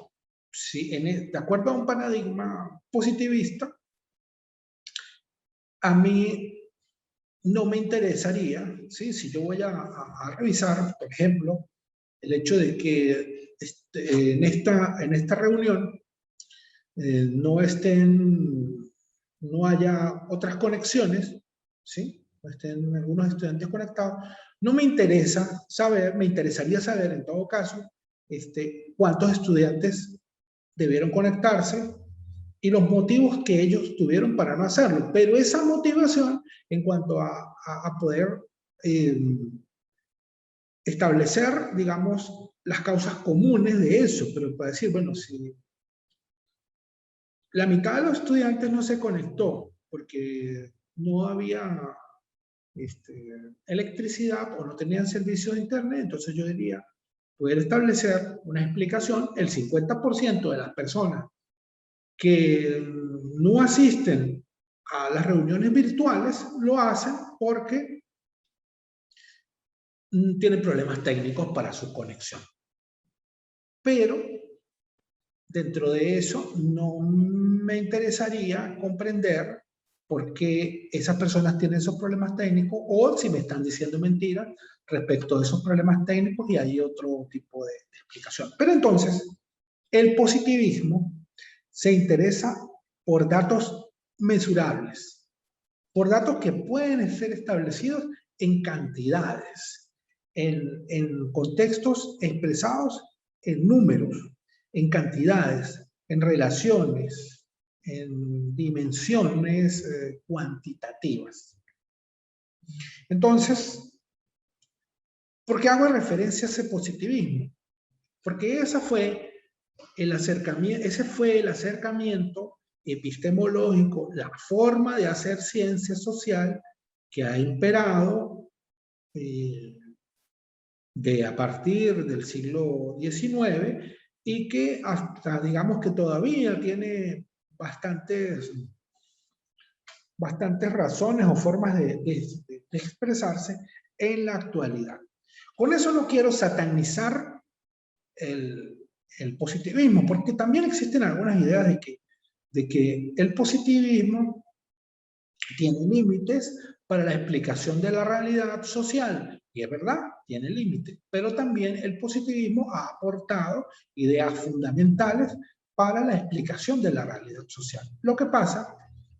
[SPEAKER 1] si de acuerdo a un paradigma positivista, a mí no me interesaría, ¿sí? Si yo voy a revisar, por ejemplo, el hecho de que en esta reunión no haya otras conexiones, ¿sí? No estén algunos estudiantes conectados, no me interesa saber, me interesaría saber en todo caso, cuántos estudiantes debieron conectarse y los motivos que ellos tuvieron para no hacerlo. Pero esa motivación en cuanto a poder establecer, digamos, las causas comunes de eso, pero para decir, bueno, si la mitad de los estudiantes no se conectó porque no había electricidad o no tenían servicio de internet, entonces yo diría, poder establecer una explicación, el 50% de las personas que no asisten a las reuniones virtuales lo hacen porque tienen problemas técnicos para su conexión. Pero dentro de eso no me interesaría comprender por qué esas personas tienen esos problemas técnicos o si me están diciendo mentiras respecto a esos problemas técnicos y hay otro tipo de explicación. Pero entonces, el positivismo se interesa por datos mesurables, por datos que pueden ser establecidos en cantidades, en contextos expresados en números, en cantidades, en relaciones, en dimensiones cuantitativas. Entonces, ¿por qué hago referencia a ese positivismo? Porque ese fue el acercamiento epistemológico, la forma de hacer ciencia social que ha imperado a partir del siglo XIX y que hasta, digamos que todavía tiene bastantes razones o formas de expresarse en la actualidad. Con eso no quiero satanizar el positivismo, porque también existen algunas ideas de que el positivismo tiene límites para la explicación de la realidad social, y es verdad, tiene límites, pero también el positivismo ha aportado ideas fundamentales para la explicación de la realidad social. Lo que pasa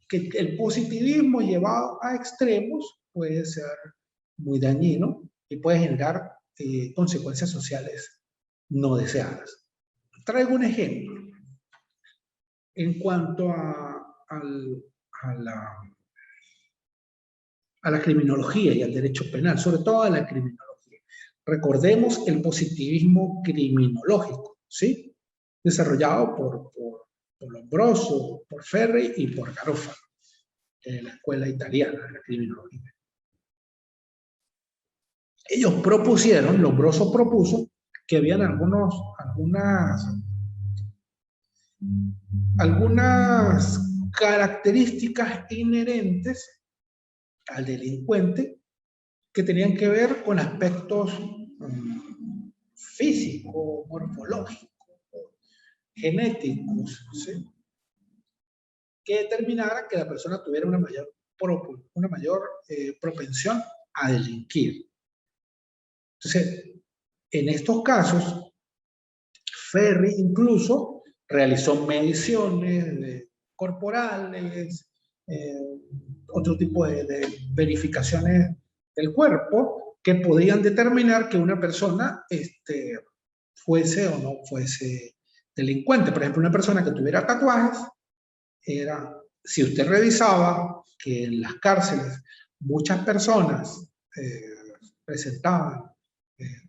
[SPEAKER 1] que el positivismo llevado a extremos puede ser muy dañino y puede generar consecuencias sociales no deseadas. Traigo un ejemplo. En cuanto a la criminología y al derecho penal, sobre todo a la criminología. Recordemos el positivismo criminológico, ¿sí? Desarrollado por Lombroso, por Ferri y por Garofalo, en la escuela italiana de la criminología. Ellos propusieron, Lombroso propuso, que habían algunas características inherentes al delincuente que tenían que ver con aspectos físicos, morfológicos, genéticos, ¿sí? Que determinaran que la persona tuviera una mayor propensión a delinquir. Entonces, en estos casos, Ferri incluso realizó mediciones corporales, otro tipo de verificaciones del cuerpo que podían determinar que una persona fuese o no fuese delincuente. Por ejemplo, una persona que tuviera tatuajes, si usted revisaba que en las cárceles muchas personas presentaban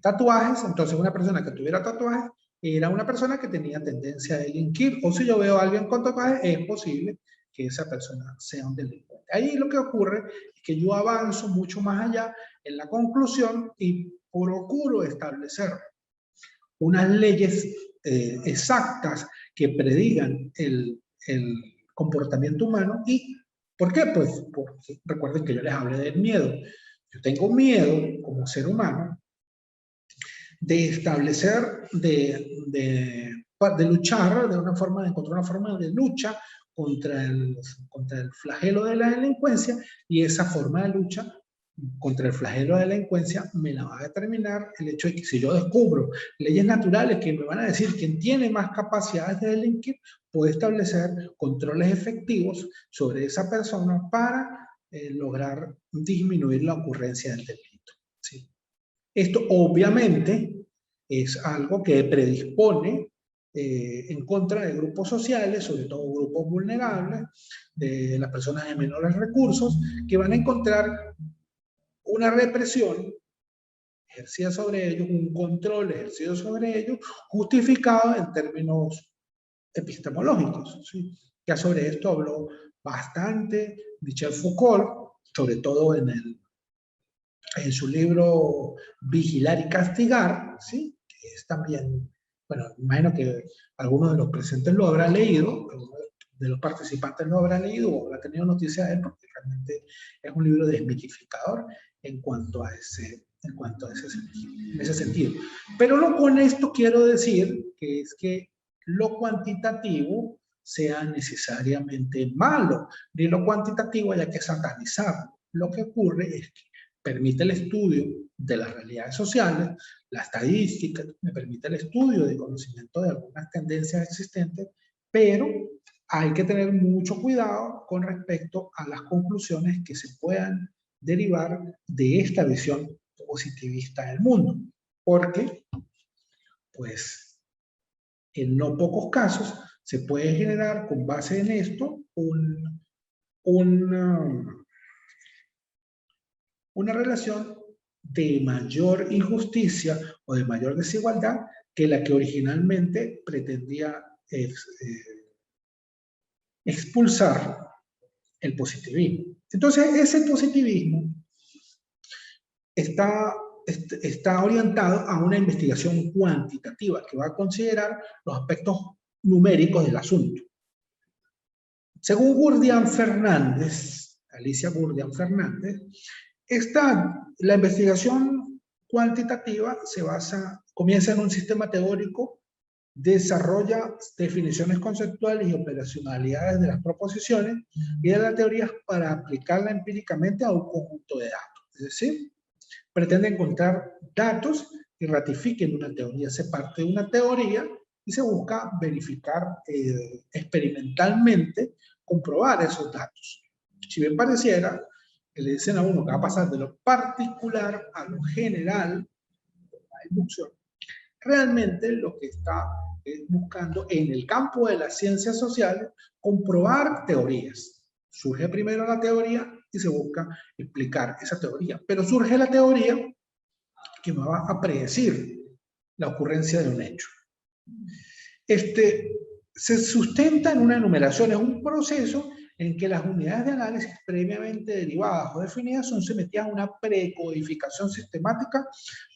[SPEAKER 1] tatuajes, entonces una persona que tuviera tatuajes era una persona que tenía tendencia a delinquir, o si yo veo a alguien con tatuajes, es posible que esa persona sea un delincuente. Ahí lo que ocurre es que yo avanzo mucho más allá en la conclusión y procuro establecer unas leyes exactas que predigan el comportamiento humano. ¿Y por qué? Pues porque recuerden que yo les hablé del miedo. Yo tengo miedo como ser humano de establecer, de luchar de una forma, de encontrar una forma de lucha contra el flagelo de la delincuencia, y esa forma de lucha contra el flagelo de la delincuencia me la va a determinar el hecho de que si yo descubro leyes naturales que me van a decir quién tiene más capacidades de delinquir, puedo establecer controles efectivos sobre esa persona para lograr disminuir la ocurrencia del delito. ¿Sí? Esto obviamente es algo que predispone en contra de grupos sociales, sobre todo grupos vulnerables, de las personas de menores recursos, que van a encontrar una represión ejercida sobre ellos, un control ejercido sobre ellos, justificado en términos epistemológicos. ¿Sí? Ya sobre esto habló bastante Michel Foucault, sobre todo en su libro Vigilar y Castigar, ¿sí? Que es también, bueno, imagino que algunos de los presentes lo habrán leído, de los participantes lo habrán leído o habrán tenido noticia de él, porque realmente es un libro desmitificador en cuanto a ese sentido, en ese sentido. Pero no con esto quiero decir que es que lo cuantitativo sea necesariamente malo, ni lo cuantitativo haya que satanizarlo. Lo que ocurre es que permite el estudio de las realidades sociales, la estadística, me permite el estudio de conocimiento de algunas tendencias existentes, pero hay que tener mucho cuidado con respecto a las conclusiones que se puedan derivar de esta visión positivista del mundo, porque, pues, en no pocos casos se puede generar con base en esto una relación de mayor injusticia o de mayor desigualdad que la que originalmente pretendía expulsar el positivismo. Entonces, ese positivismo está orientado a una investigación cuantitativa que va a considerar los aspectos numéricos del asunto. Según Gurdian Fernández, Alicia Gurdian Fernández, la investigación cuantitativa comienza en un sistema teórico, desarrolla definiciones conceptuales y operacionalidades de las proposiciones y de las teorías para aplicarla empíricamente a un conjunto de datos. Es decir, pretende encontrar datos que ratifiquen una teoría. Se parte de una teoría y se busca verificar experimentalmente, comprobar esos datos. Si bien pareciera que le dicen a uno que va a pasar de lo particular a lo general, la inducción, realmente lo que está buscando en el campo de las ciencias sociales, comprobar teorías. Surge primero la teoría y se busca explicar esa teoría, pero surge la teoría que va a predecir la ocurrencia de un hecho. Se sustenta en una enumeración, es un proceso en que las unidades de análisis previamente derivadas o definidas son sometidas a una precodificación sistemática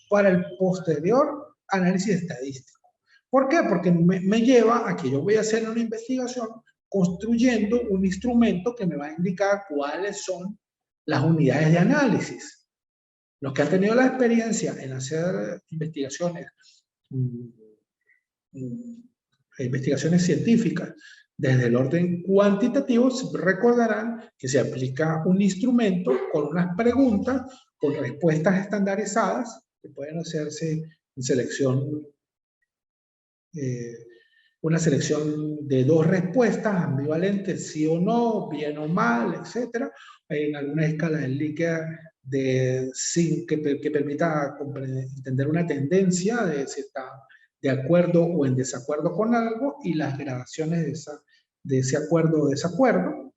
[SPEAKER 1] para el posterior análisis estadístico. ¿Por qué? Porque me lleva a que yo voy a hacer una investigación construyendo un instrumento que me va a indicar cuáles son las unidades de análisis. Los que han tenido la experiencia en hacer investigaciones científicas desde el orden cuantitativo recordarán que se aplica un instrumento con unas preguntas, con respuestas estandarizadas que pueden hacerse en selección, una selección de 2 respuestas ambivalentes, sí o no, bien o mal, etc. En alguna escala de Likert que permita entender una tendencia de si está de acuerdo o en desacuerdo con algo y las gradaciones de ese acuerdo o desacuerdo.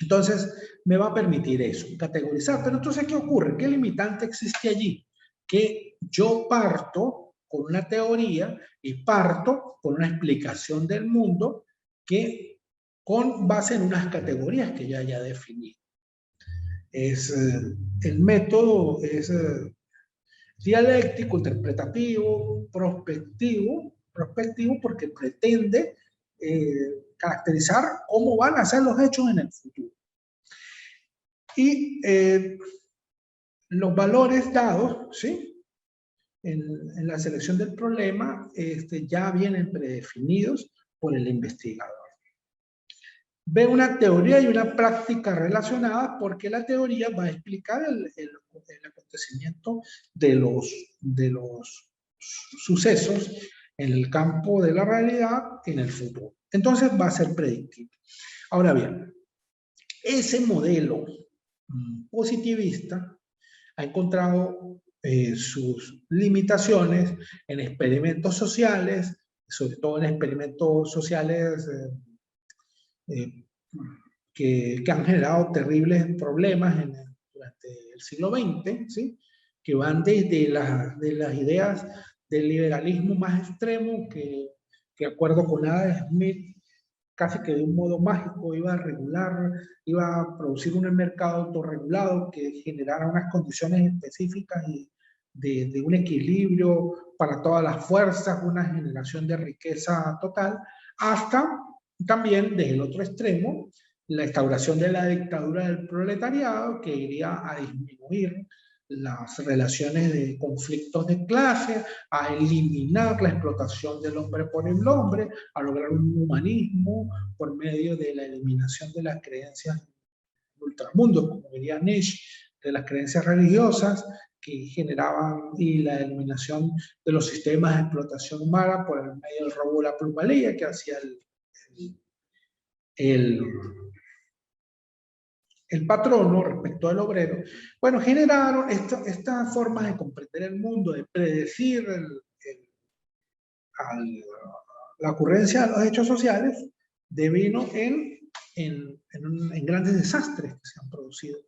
[SPEAKER 1] Entonces, me va a permitir eso, categorizar. Pero entonces, ¿qué ocurre? ¿Qué limitante existe allí? que yo parto con una teoría y parto con una explicación del mundo que con base en unas categorías que ya haya definido. El método es dialéctico, interpretativo, prospectivo porque pretende caracterizar cómo van a ser los hechos en el futuro. Y los valores dados, ¿sí?, en la selección del problema ya vienen predefinidos por el investigador. Ve una teoría y una práctica relacionadas porque la teoría va a explicar el acontecimiento de los sucesos en el campo de la realidad en el futuro. Entonces va a ser predictivo. Ahora bien, ese modelo positivista ha encontrado sus limitaciones en experimentos sociales, sobre todo en experimentos sociales que han generado terribles problemas durante el siglo XX, ¿sí?, que van desde de las ideas del liberalismo más extremo, que de acuerdo con Adam Smith, casi que de un modo mágico iba a regular, iba a producir un mercado autorregulado que generara unas condiciones específicas y de un equilibrio para todas las fuerzas, una generación de riqueza total, hasta también desde el otro extremo, la instauración de la dictadura del proletariado que iría a disminuir las relaciones de conflictos de clase, a eliminar la explotación del hombre por el hombre, a lograr un humanismo por medio de la eliminación de las creencias del ultramundo, como diría Nietzsche, de las creencias religiosas que generaban, y la eliminación de los sistemas de explotación humana por el medio del robo de la plusvalía que hacía el patrono respecto al obrero. Bueno, generaron estas formas de comprender el mundo, de predecir la ocurrencia de los hechos sociales, devino en grandes desastres que se han producido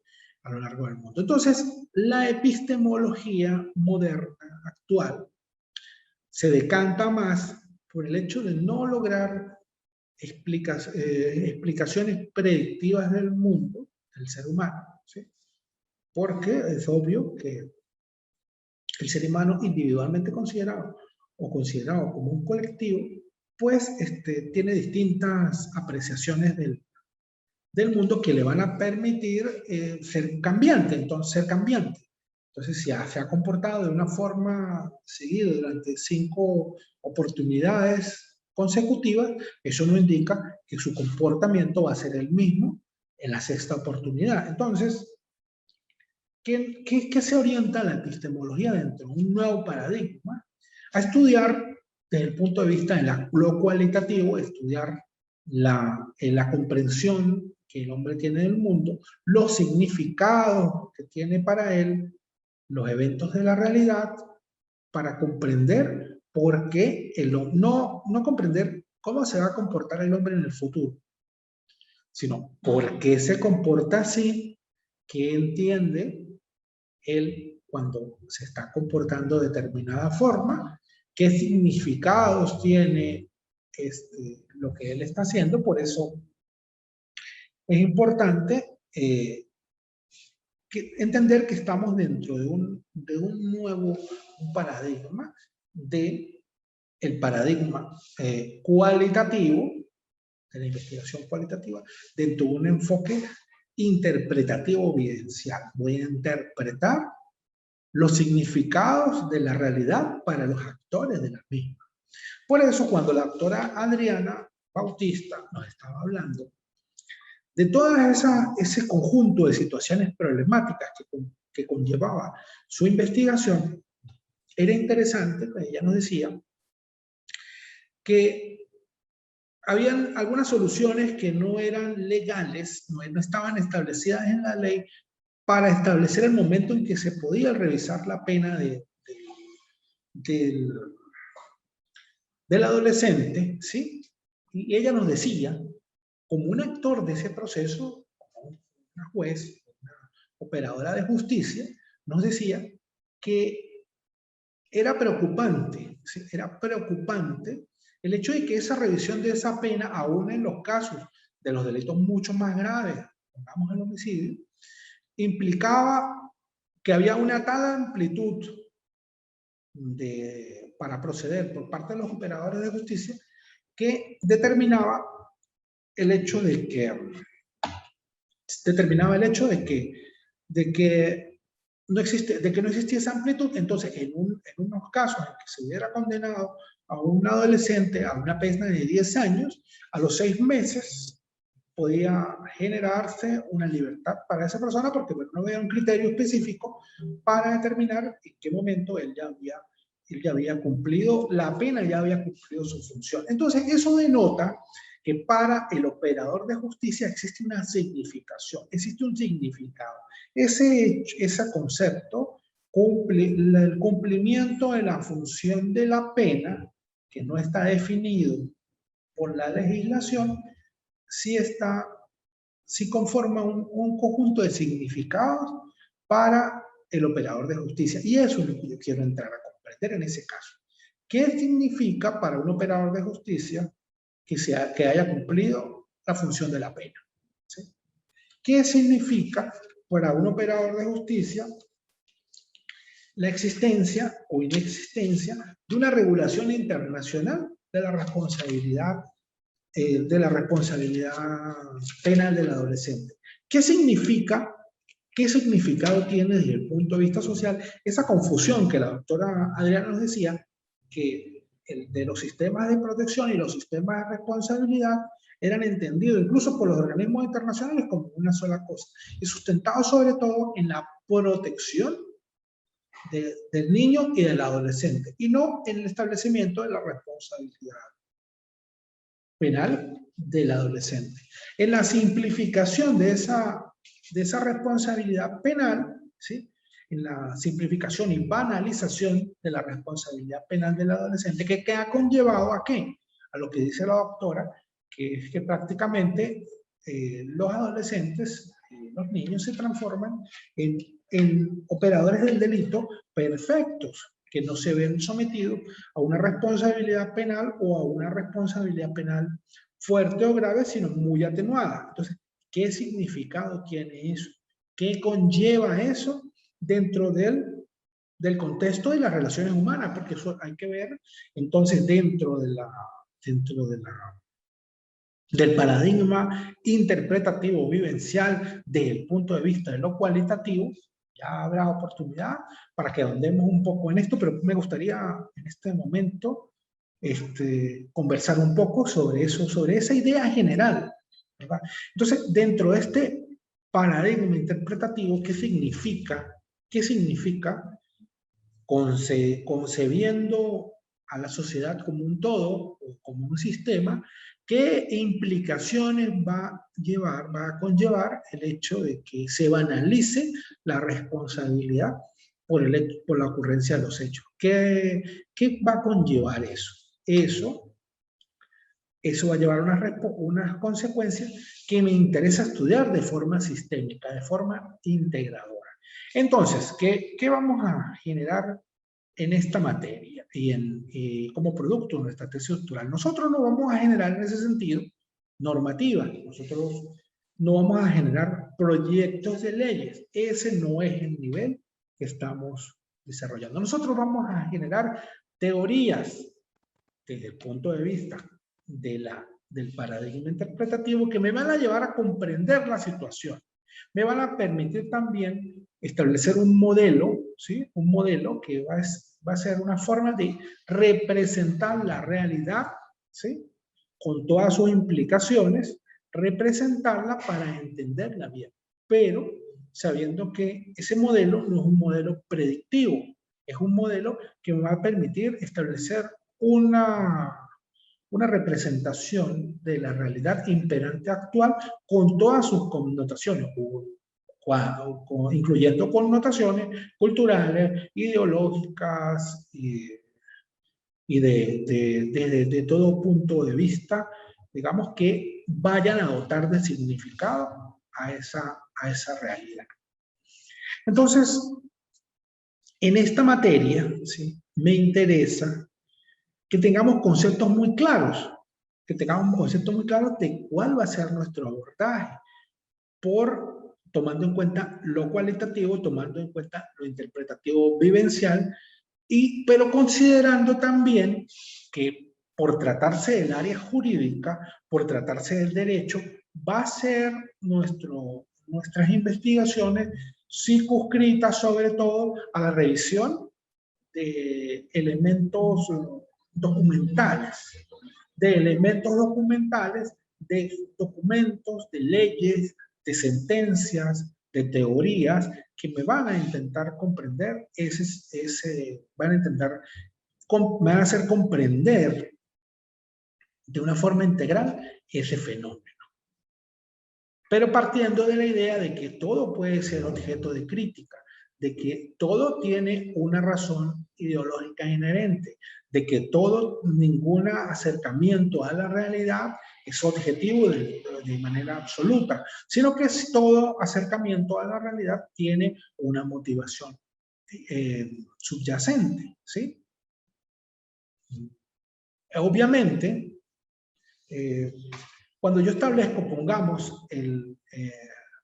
[SPEAKER 1] a lo largo del mundo. Entonces, la epistemología moderna, actual, se decanta más por el hecho de no lograr explicaciones predictivas del mundo, del ser humano, ¿sí?, porque es obvio que el ser humano individualmente considerado o considerado como un colectivo, pues tiene distintas apreciaciones del mundo que le van a permitir ser cambiante. Entonces, si se ha comportado de una forma seguida durante 5 oportunidades consecutivas, eso no indica que su comportamiento va a ser el mismo en la 6ª oportunidad. Entonces, ¿qué se orienta la epistemología dentro de un nuevo paradigma? A estudiar desde el punto de vista de lo cualitativo, estudiar la comprensión que el hombre tiene del mundo, los significados que tiene para él, los eventos de la realidad, para comprender por qué no comprender cómo se va a comportar el hombre en el futuro, sino por qué se comporta así, qué entiende él cuando se está comportando de determinada forma, qué significados tiene lo que él está haciendo. Por eso es importante entender que estamos dentro de un nuevo paradigma, el paradigma cualitativo, de la investigación cualitativa, dentro de un enfoque interpretativo evidencial. Voy a interpretar los significados de la realidad para los actores de la misma. Por eso, cuando la doctora Adriana Bautista nos estaba hablando de todo ese conjunto de situaciones problemáticas que conllevaba su investigación, era interesante, ella nos decía, que habían algunas soluciones que no eran legales, no estaban establecidas en la ley, para establecer el momento en que se podía revisar la pena del adolescente, ¿sí? Y ella nos decía, como un actor de ese proceso, como una juez, una operadora de justicia, nos decía que era preocupante, ¿sí? Era preocupante el hecho de que esa revisión de esa pena, aún en los casos de los delitos mucho más graves, pongamos el homicidio, implicaba que había una tal amplitud para proceder por parte de los operadores de justicia que determinaba el hecho de que no existía esa amplitud. Entonces, en unos casos en que se hubiera condenado a un adolescente a una pena de 10 años, a los 6 meses podía generarse una libertad para esa persona, porque no había un criterio específico para determinar en qué momento él ya había cumplido la pena, ya había cumplido su función. Entonces, eso denota que para el operador de justicia existe una significación, existe un significado. Ese concepto el cumplimiento de la función de la pena, que no está definido por la legislación, sí conforma un conjunto de significados para el operador de justicia. Y eso es lo que yo quiero entrar a comprender en ese caso. ¿Qué significa para un operador de justicia que haya cumplido la función de la pena? ¿Sí? ¿Qué significa para un operador de justicia la existencia o inexistencia de una regulación internacional de la responsabilidad penal del adolescente? ¿Qué significa, qué significado tiene desde el punto de vista social esa confusión que la doctora Adriana nos decía, que de los sistemas de protección y los sistemas de responsabilidad eran entendidos incluso por los organismos internacionales como una sola cosa, y sustentados sobre todo en la protección del niño y del adolescente, y no en el establecimiento de la responsabilidad penal del adolescente? En la simplificación de esa responsabilidad penal, ¿sí? En la simplificación y banalización de la responsabilidad penal del adolescente, que ha conllevado ¿a qué? A lo que dice la doctora, que es que prácticamente los adolescentes, los niños se transforman en operadores del delito perfectos, que no se ven sometidos a una responsabilidad penal o a una responsabilidad penal fuerte o grave, sino muy atenuada. Entonces, ¿qué significado tiene eso? ¿Qué conlleva eso dentro del contexto de las relaciones humanas? Porque eso hay que ver, entonces, dentro del paradigma interpretativo vivencial desde el punto de vista de lo cualitativo. Ya habrá oportunidad para que ahondemos un poco en esto, pero me gustaría en este momento conversar un poco sobre eso, sobre esa idea general, ¿verdad? Entonces, dentro de este paradigma interpretativo, ¿qué significa concebiendo a la sociedad como un todo o como un sistema? ¿Qué implicaciones va a conllevar el hecho de que se banalice la responsabilidad por la ocurrencia de los hechos? ¿Qué va a conllevar eso? Eso va a llevar unas consecuencias que me interesa estudiar de forma sistémica, de forma integradora. Entonces, ¿qué vamos a generar en esta materia y como producto de nuestra tesis doctoral? Nosotros no vamos a generar en ese sentido normativa, nosotros no vamos a generar proyectos de leyes, ese no es el nivel que estamos desarrollando. Nosotros vamos a generar teorías desde el punto de vista del paradigma interpretativo que me van a llevar a comprender la situación. Me van a permitir también establecer un modelo, ¿sí? Un modelo que va a ser una forma de representar la realidad, ¿sí? Con todas sus implicaciones, representarla para entenderla bien, pero sabiendo que ese modelo no es un modelo predictivo, es un modelo que me va a permitir establecer una representación de la realidad imperante actual con todas sus connotaciones, incluyendo connotaciones culturales, ideológicas y de todo punto de vista, digamos, que vayan a dotar de significado a esa realidad. Entonces, en esta materia, ¿sí? me interesa que tengamos conceptos muy claros, de cuál va a ser nuestro abordaje, tomando en cuenta lo cualitativo, tomando en cuenta lo interpretativo vivencial, pero considerando también que por tratarse del área jurídica, por tratarse del derecho, va a ser nuestras investigaciones circunscritas sobre todo a la revisión de elementos documentales, de documentos, de leyes, de sentencias, de teorías que me van a intentar comprender me van a hacer comprender de una forma integral ese fenómeno. Pero partiendo de la idea de que todo puede ser objeto de crítica, de que todo tiene una razón ideológica inherente, de que ningún acercamiento a la realidad es objetivo de manera absoluta, sino que todo acercamiento a la realidad tiene una motivación subyacente, ¿sí? Obviamente, cuando yo establezco,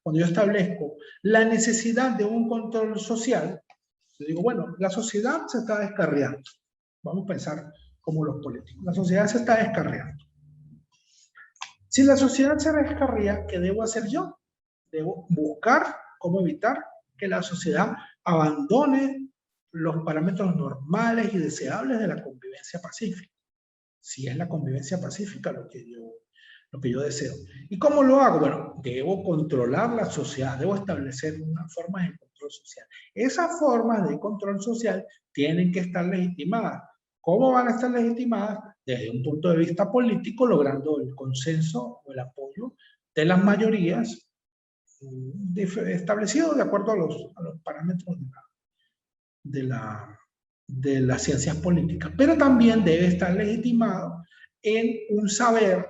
[SPEAKER 1] cuando yo establezco la necesidad de un control social, yo digo, bueno, la sociedad se está descarriando. Vamos a pensar como los políticos. La sociedad se está descarriando. Si la sociedad se descarría, ¿qué debo hacer yo? Debo buscar cómo evitar que la sociedad abandone los parámetros normales y deseables de la convivencia pacífica. Si es la convivencia pacífica lo que yo deseo. ¿Y cómo lo hago? Bueno, debo controlar la sociedad, debo establecer unas formas de control social. Esas formas de control social tienen que estar legitimadas. ¿Cómo van a estar legitimadas? Desde un punto de vista político, logrando el consenso o el apoyo de las mayorías establecidos de acuerdo a los parámetros de las ciencias políticas, pero también debe estar legitimado en un saber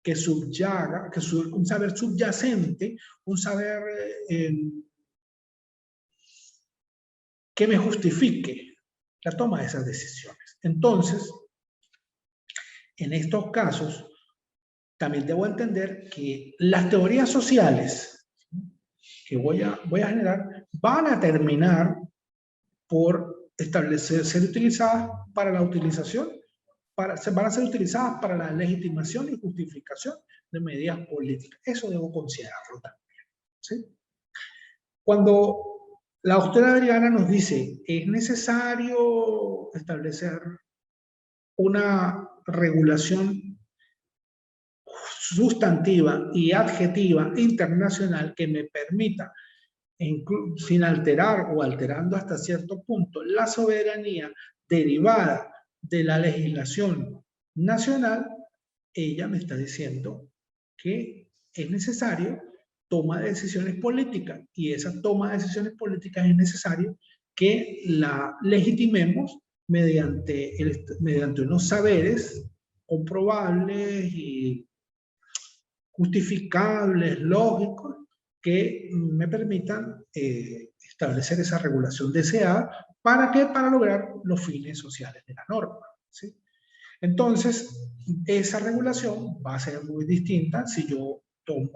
[SPEAKER 1] que subyaga, un saber subyacente, un saber que me justifique la toma de esas decisiones. Entonces, en estos casos, también debo entender que las teorías sociales que voy a generar van a terminar por ser utilizadas para la utilización, van a ser utilizadas para la legitimación y justificación de medidas políticas. Eso debo considerarlo también, ¿sí? Cuando la doctora Adriana nos dice, es necesario establecer una regulación sustantiva y adjetiva internacional que me permita, sin alterar o alterando hasta cierto punto, la soberanía derivada de la legislación nacional, ella me está diciendo que es necesario toma de decisiones políticas, y esa toma de decisiones políticas es necesario que la legitimemos mediante unos saberes comprobables y justificables, lógicos, que me permitan establecer esa regulación deseada. ¿Para qué? Para lograr los fines sociales de la norma, ¿sí? Entonces, esa regulación va a ser muy distinta si yo tomo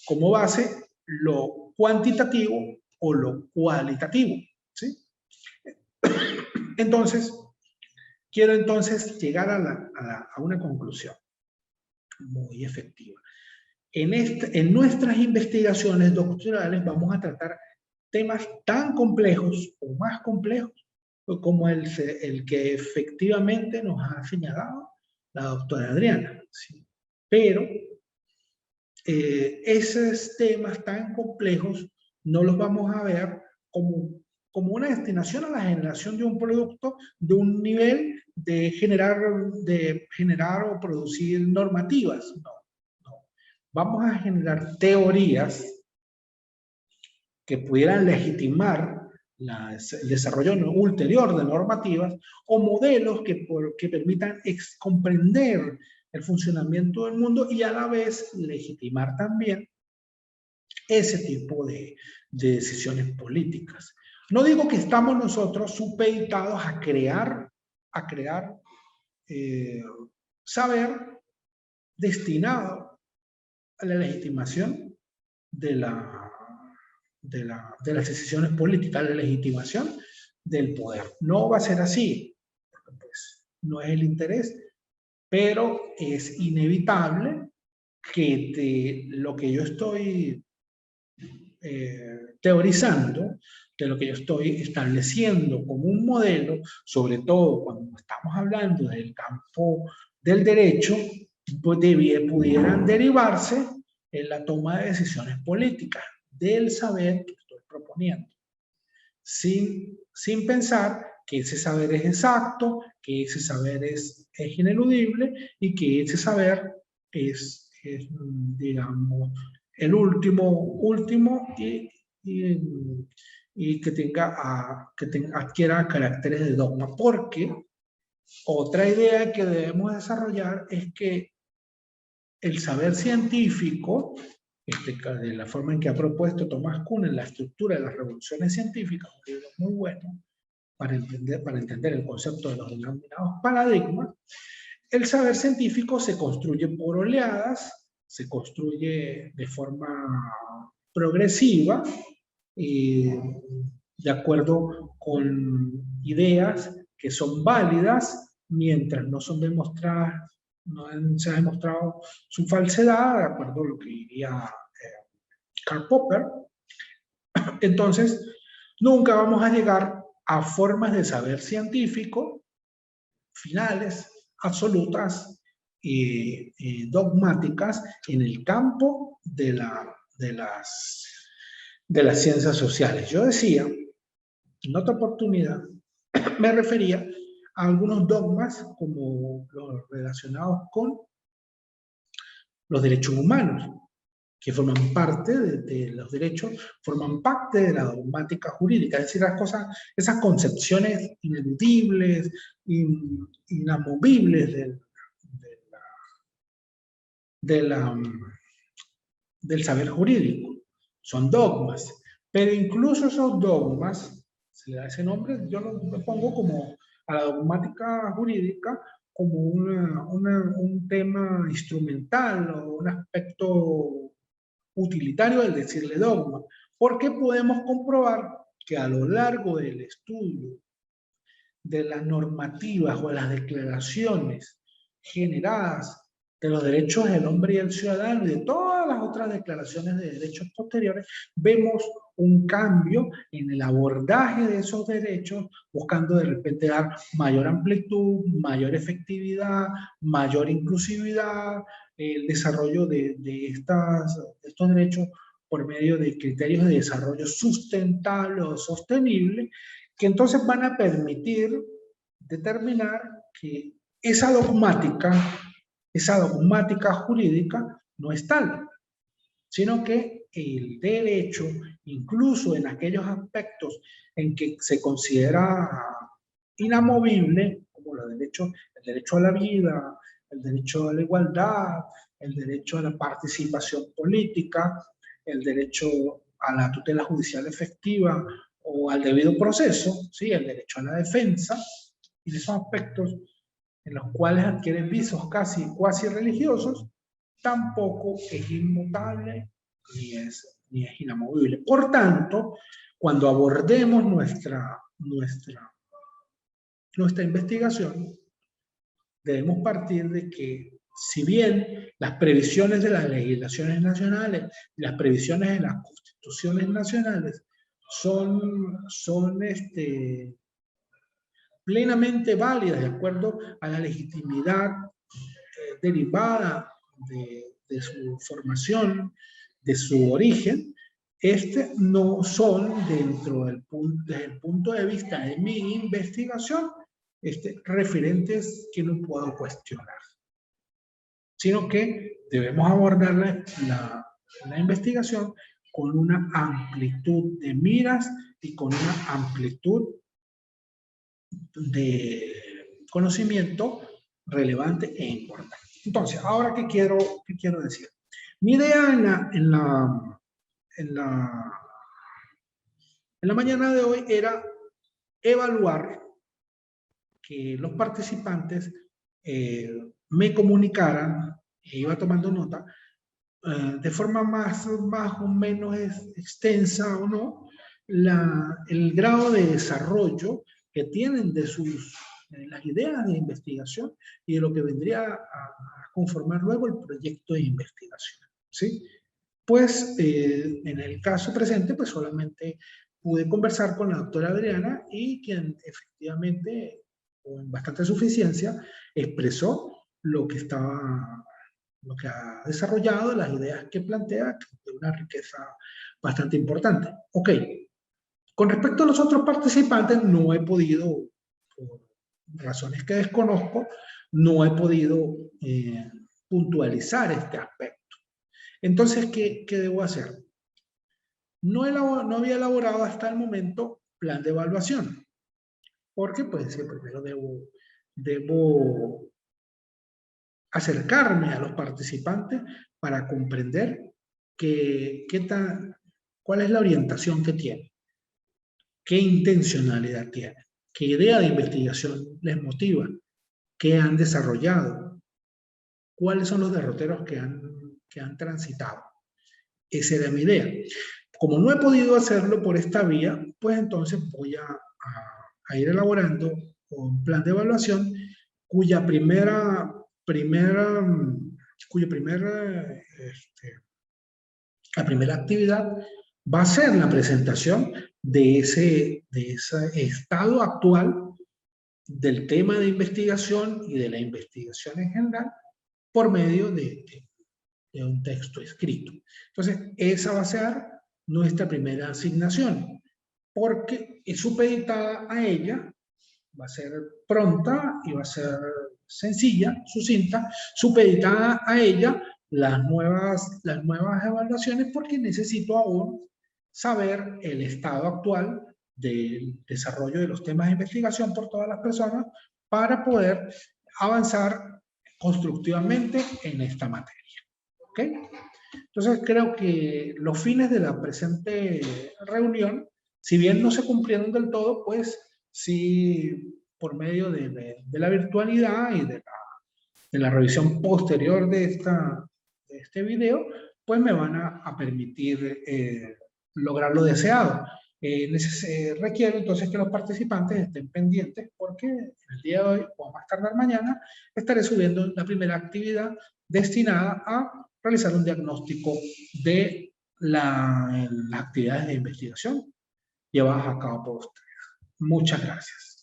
[SPEAKER 1] como base lo cuantitativo o lo cualitativo, ¿sí? Entonces, quiero llegar a una conclusión muy efectiva. En nuestras investigaciones doctorales vamos a tratar temas tan complejos o más complejos como el que efectivamente nos ha señalado la doctora Adriana, ¿sí? Pero esos temas tan complejos no los vamos a ver como una destinación a la generación de un producto de un nivel de generar o producir normativas. No. Vamos a generar teorías que pudieran legitimar el desarrollo ulterior de normativas o modelos que permitan comprender el funcionamiento del mundo y a la vez legitimar también ese tipo de decisiones políticas. No digo que estamos nosotros supeditados a crear saber destinado a la legitimación de las decisiones políticas, la legitimación del poder. No va a ser así, porque pues no es el interés, pero es inevitable que de lo que yo estoy teorizando, de lo que yo estoy estableciendo como un modelo, sobre todo cuando estamos hablando del campo del derecho, pues pudieran derivarse en la toma de decisiones políticas del saber que estoy proponiendo, sin pensar que ese saber es exacto, que ese saber es ineludible y que ese saber es digamos, el último y que adquiera caracteres de dogma. Porque otra idea que debemos desarrollar es que el saber científico, de la forma en que ha propuesto Thomas Kuhn en la estructura de las revoluciones científicas, un libro muy bueno para entender el concepto de los denominados paradigmas, el saber científico se construye por oleadas, se construye de forma progresiva, de acuerdo con ideas que son válidas mientras no son demostradas, no se ha demostrado su falsedad, de acuerdo a lo que diría Karl Popper. Entonces, nunca vamos a llegar a formas de saber científico finales, absolutas y dogmáticas en el campo de las ciencias sociales. Yo decía, en otra oportunidad, me refería a algunos dogmas como los relacionados con los derechos humanos, que forman parte de los derechos, forman parte de la dogmática jurídica, es decir, esas concepciones ineludibles, inamovibles del saber jurídico. Son dogmas, pero incluso esos dogmas, se le da ese nombre, yo lo pongo como a la dogmática jurídica como un tema instrumental o un aspecto utilitario del decirle dogma, porque podemos comprobar que a lo largo del estudio de las normativas o las declaraciones generadas de los derechos del hombre y el ciudadano y de todas las otras declaraciones de derechos posteriores, vemos un cambio en el abordaje de esos derechos, buscando de repente dar mayor amplitud, mayor efectividad, mayor inclusividad, el desarrollo de estos derechos por medio de criterios de desarrollo sustentable o sostenible, que entonces van a permitir determinar que esa dogmática jurídica no es tal, sino que el derecho, incluso en aquellos aspectos en que se considera inamovible, como el derecho a la vida, el derecho a la igualdad, el derecho a la participación política, el derecho a la tutela judicial efectiva o al debido proceso, ¿sí? El derecho a la defensa, y esos aspectos en los cuales adquieren visos cuasi religiosos, tampoco es inmutable ni es inamovible. Por tanto, cuando abordemos nuestra investigación, debemos partir de que, si bien las previsiones de las legislaciones nacionales y las previsiones de las constituciones nacionales son plenamente válidas de acuerdo a la legitimidad derivada de su formación, de su origen, no son desde el punto de vista de mi investigación referentes que no puedo cuestionar, sino que debemos abordar la investigación con una amplitud de miras y con una amplitud de conocimiento relevante e importante. Entonces, ahora, ¿qué quiero decir? Mi idea en la mañana de hoy era evaluar que los participantes me comunicaran, e iba tomando nota, de forma más o menos extensa o no, el grado de desarrollo que tienen de las ideas de investigación y de lo que vendría a conformar luego el proyecto de investigación, ¿sí? Pues en el caso presente, pues solamente pude conversar con la doctora Adriana y quien efectivamente, con bastante suficiencia, expresó lo que ha desarrollado, las ideas que plantea, de una riqueza bastante importante. Ok, con respecto a los otros participantes, no he podido, por razones que desconozco, no he podido puntualizar este aspecto. Entonces, ¿qué debo hacer? No había elaborado hasta el momento plan de evaluación, porque pues primero debo acercarme a los participantes para comprender cuál es la orientación que tienen, qué intencionalidad tienen, qué idea de investigación les motiva, qué han desarrollado, cuáles son los derroteros que han transitado. Esa era mi idea. Como no he podido hacerlo por esta vía, pues entonces voy a ir elaborando un plan de evaluación cuya primera actividad va a ser la presentación de ese estado actual del tema de investigación y de la investigación en general por medio de un texto escrito. Entonces, esa va a ser nuestra primera asignación, porque es supeditada a ella, va a ser pronta y va a ser sencilla, sucinta, supeditada a ella las nuevas evaluaciones, porque necesito aún saber el estado actual del desarrollo de los temas de investigación por todas las personas para poder avanzar constructivamente en esta materia. ¿Ok? Entonces creo que los fines de la presente reunión, si bien no se cumplieron del todo, pues sí, por medio de la virtualidad y de la revisión posterior de este video, pues me van a permitir lograr lo deseado. Requiero entonces que los participantes estén pendientes porque el día de hoy o más tardar mañana estaré subiendo la primera actividad destinada a realizar un diagnóstico de las actividades de investigación llevadas a cabo por ustedes. Muchas gracias.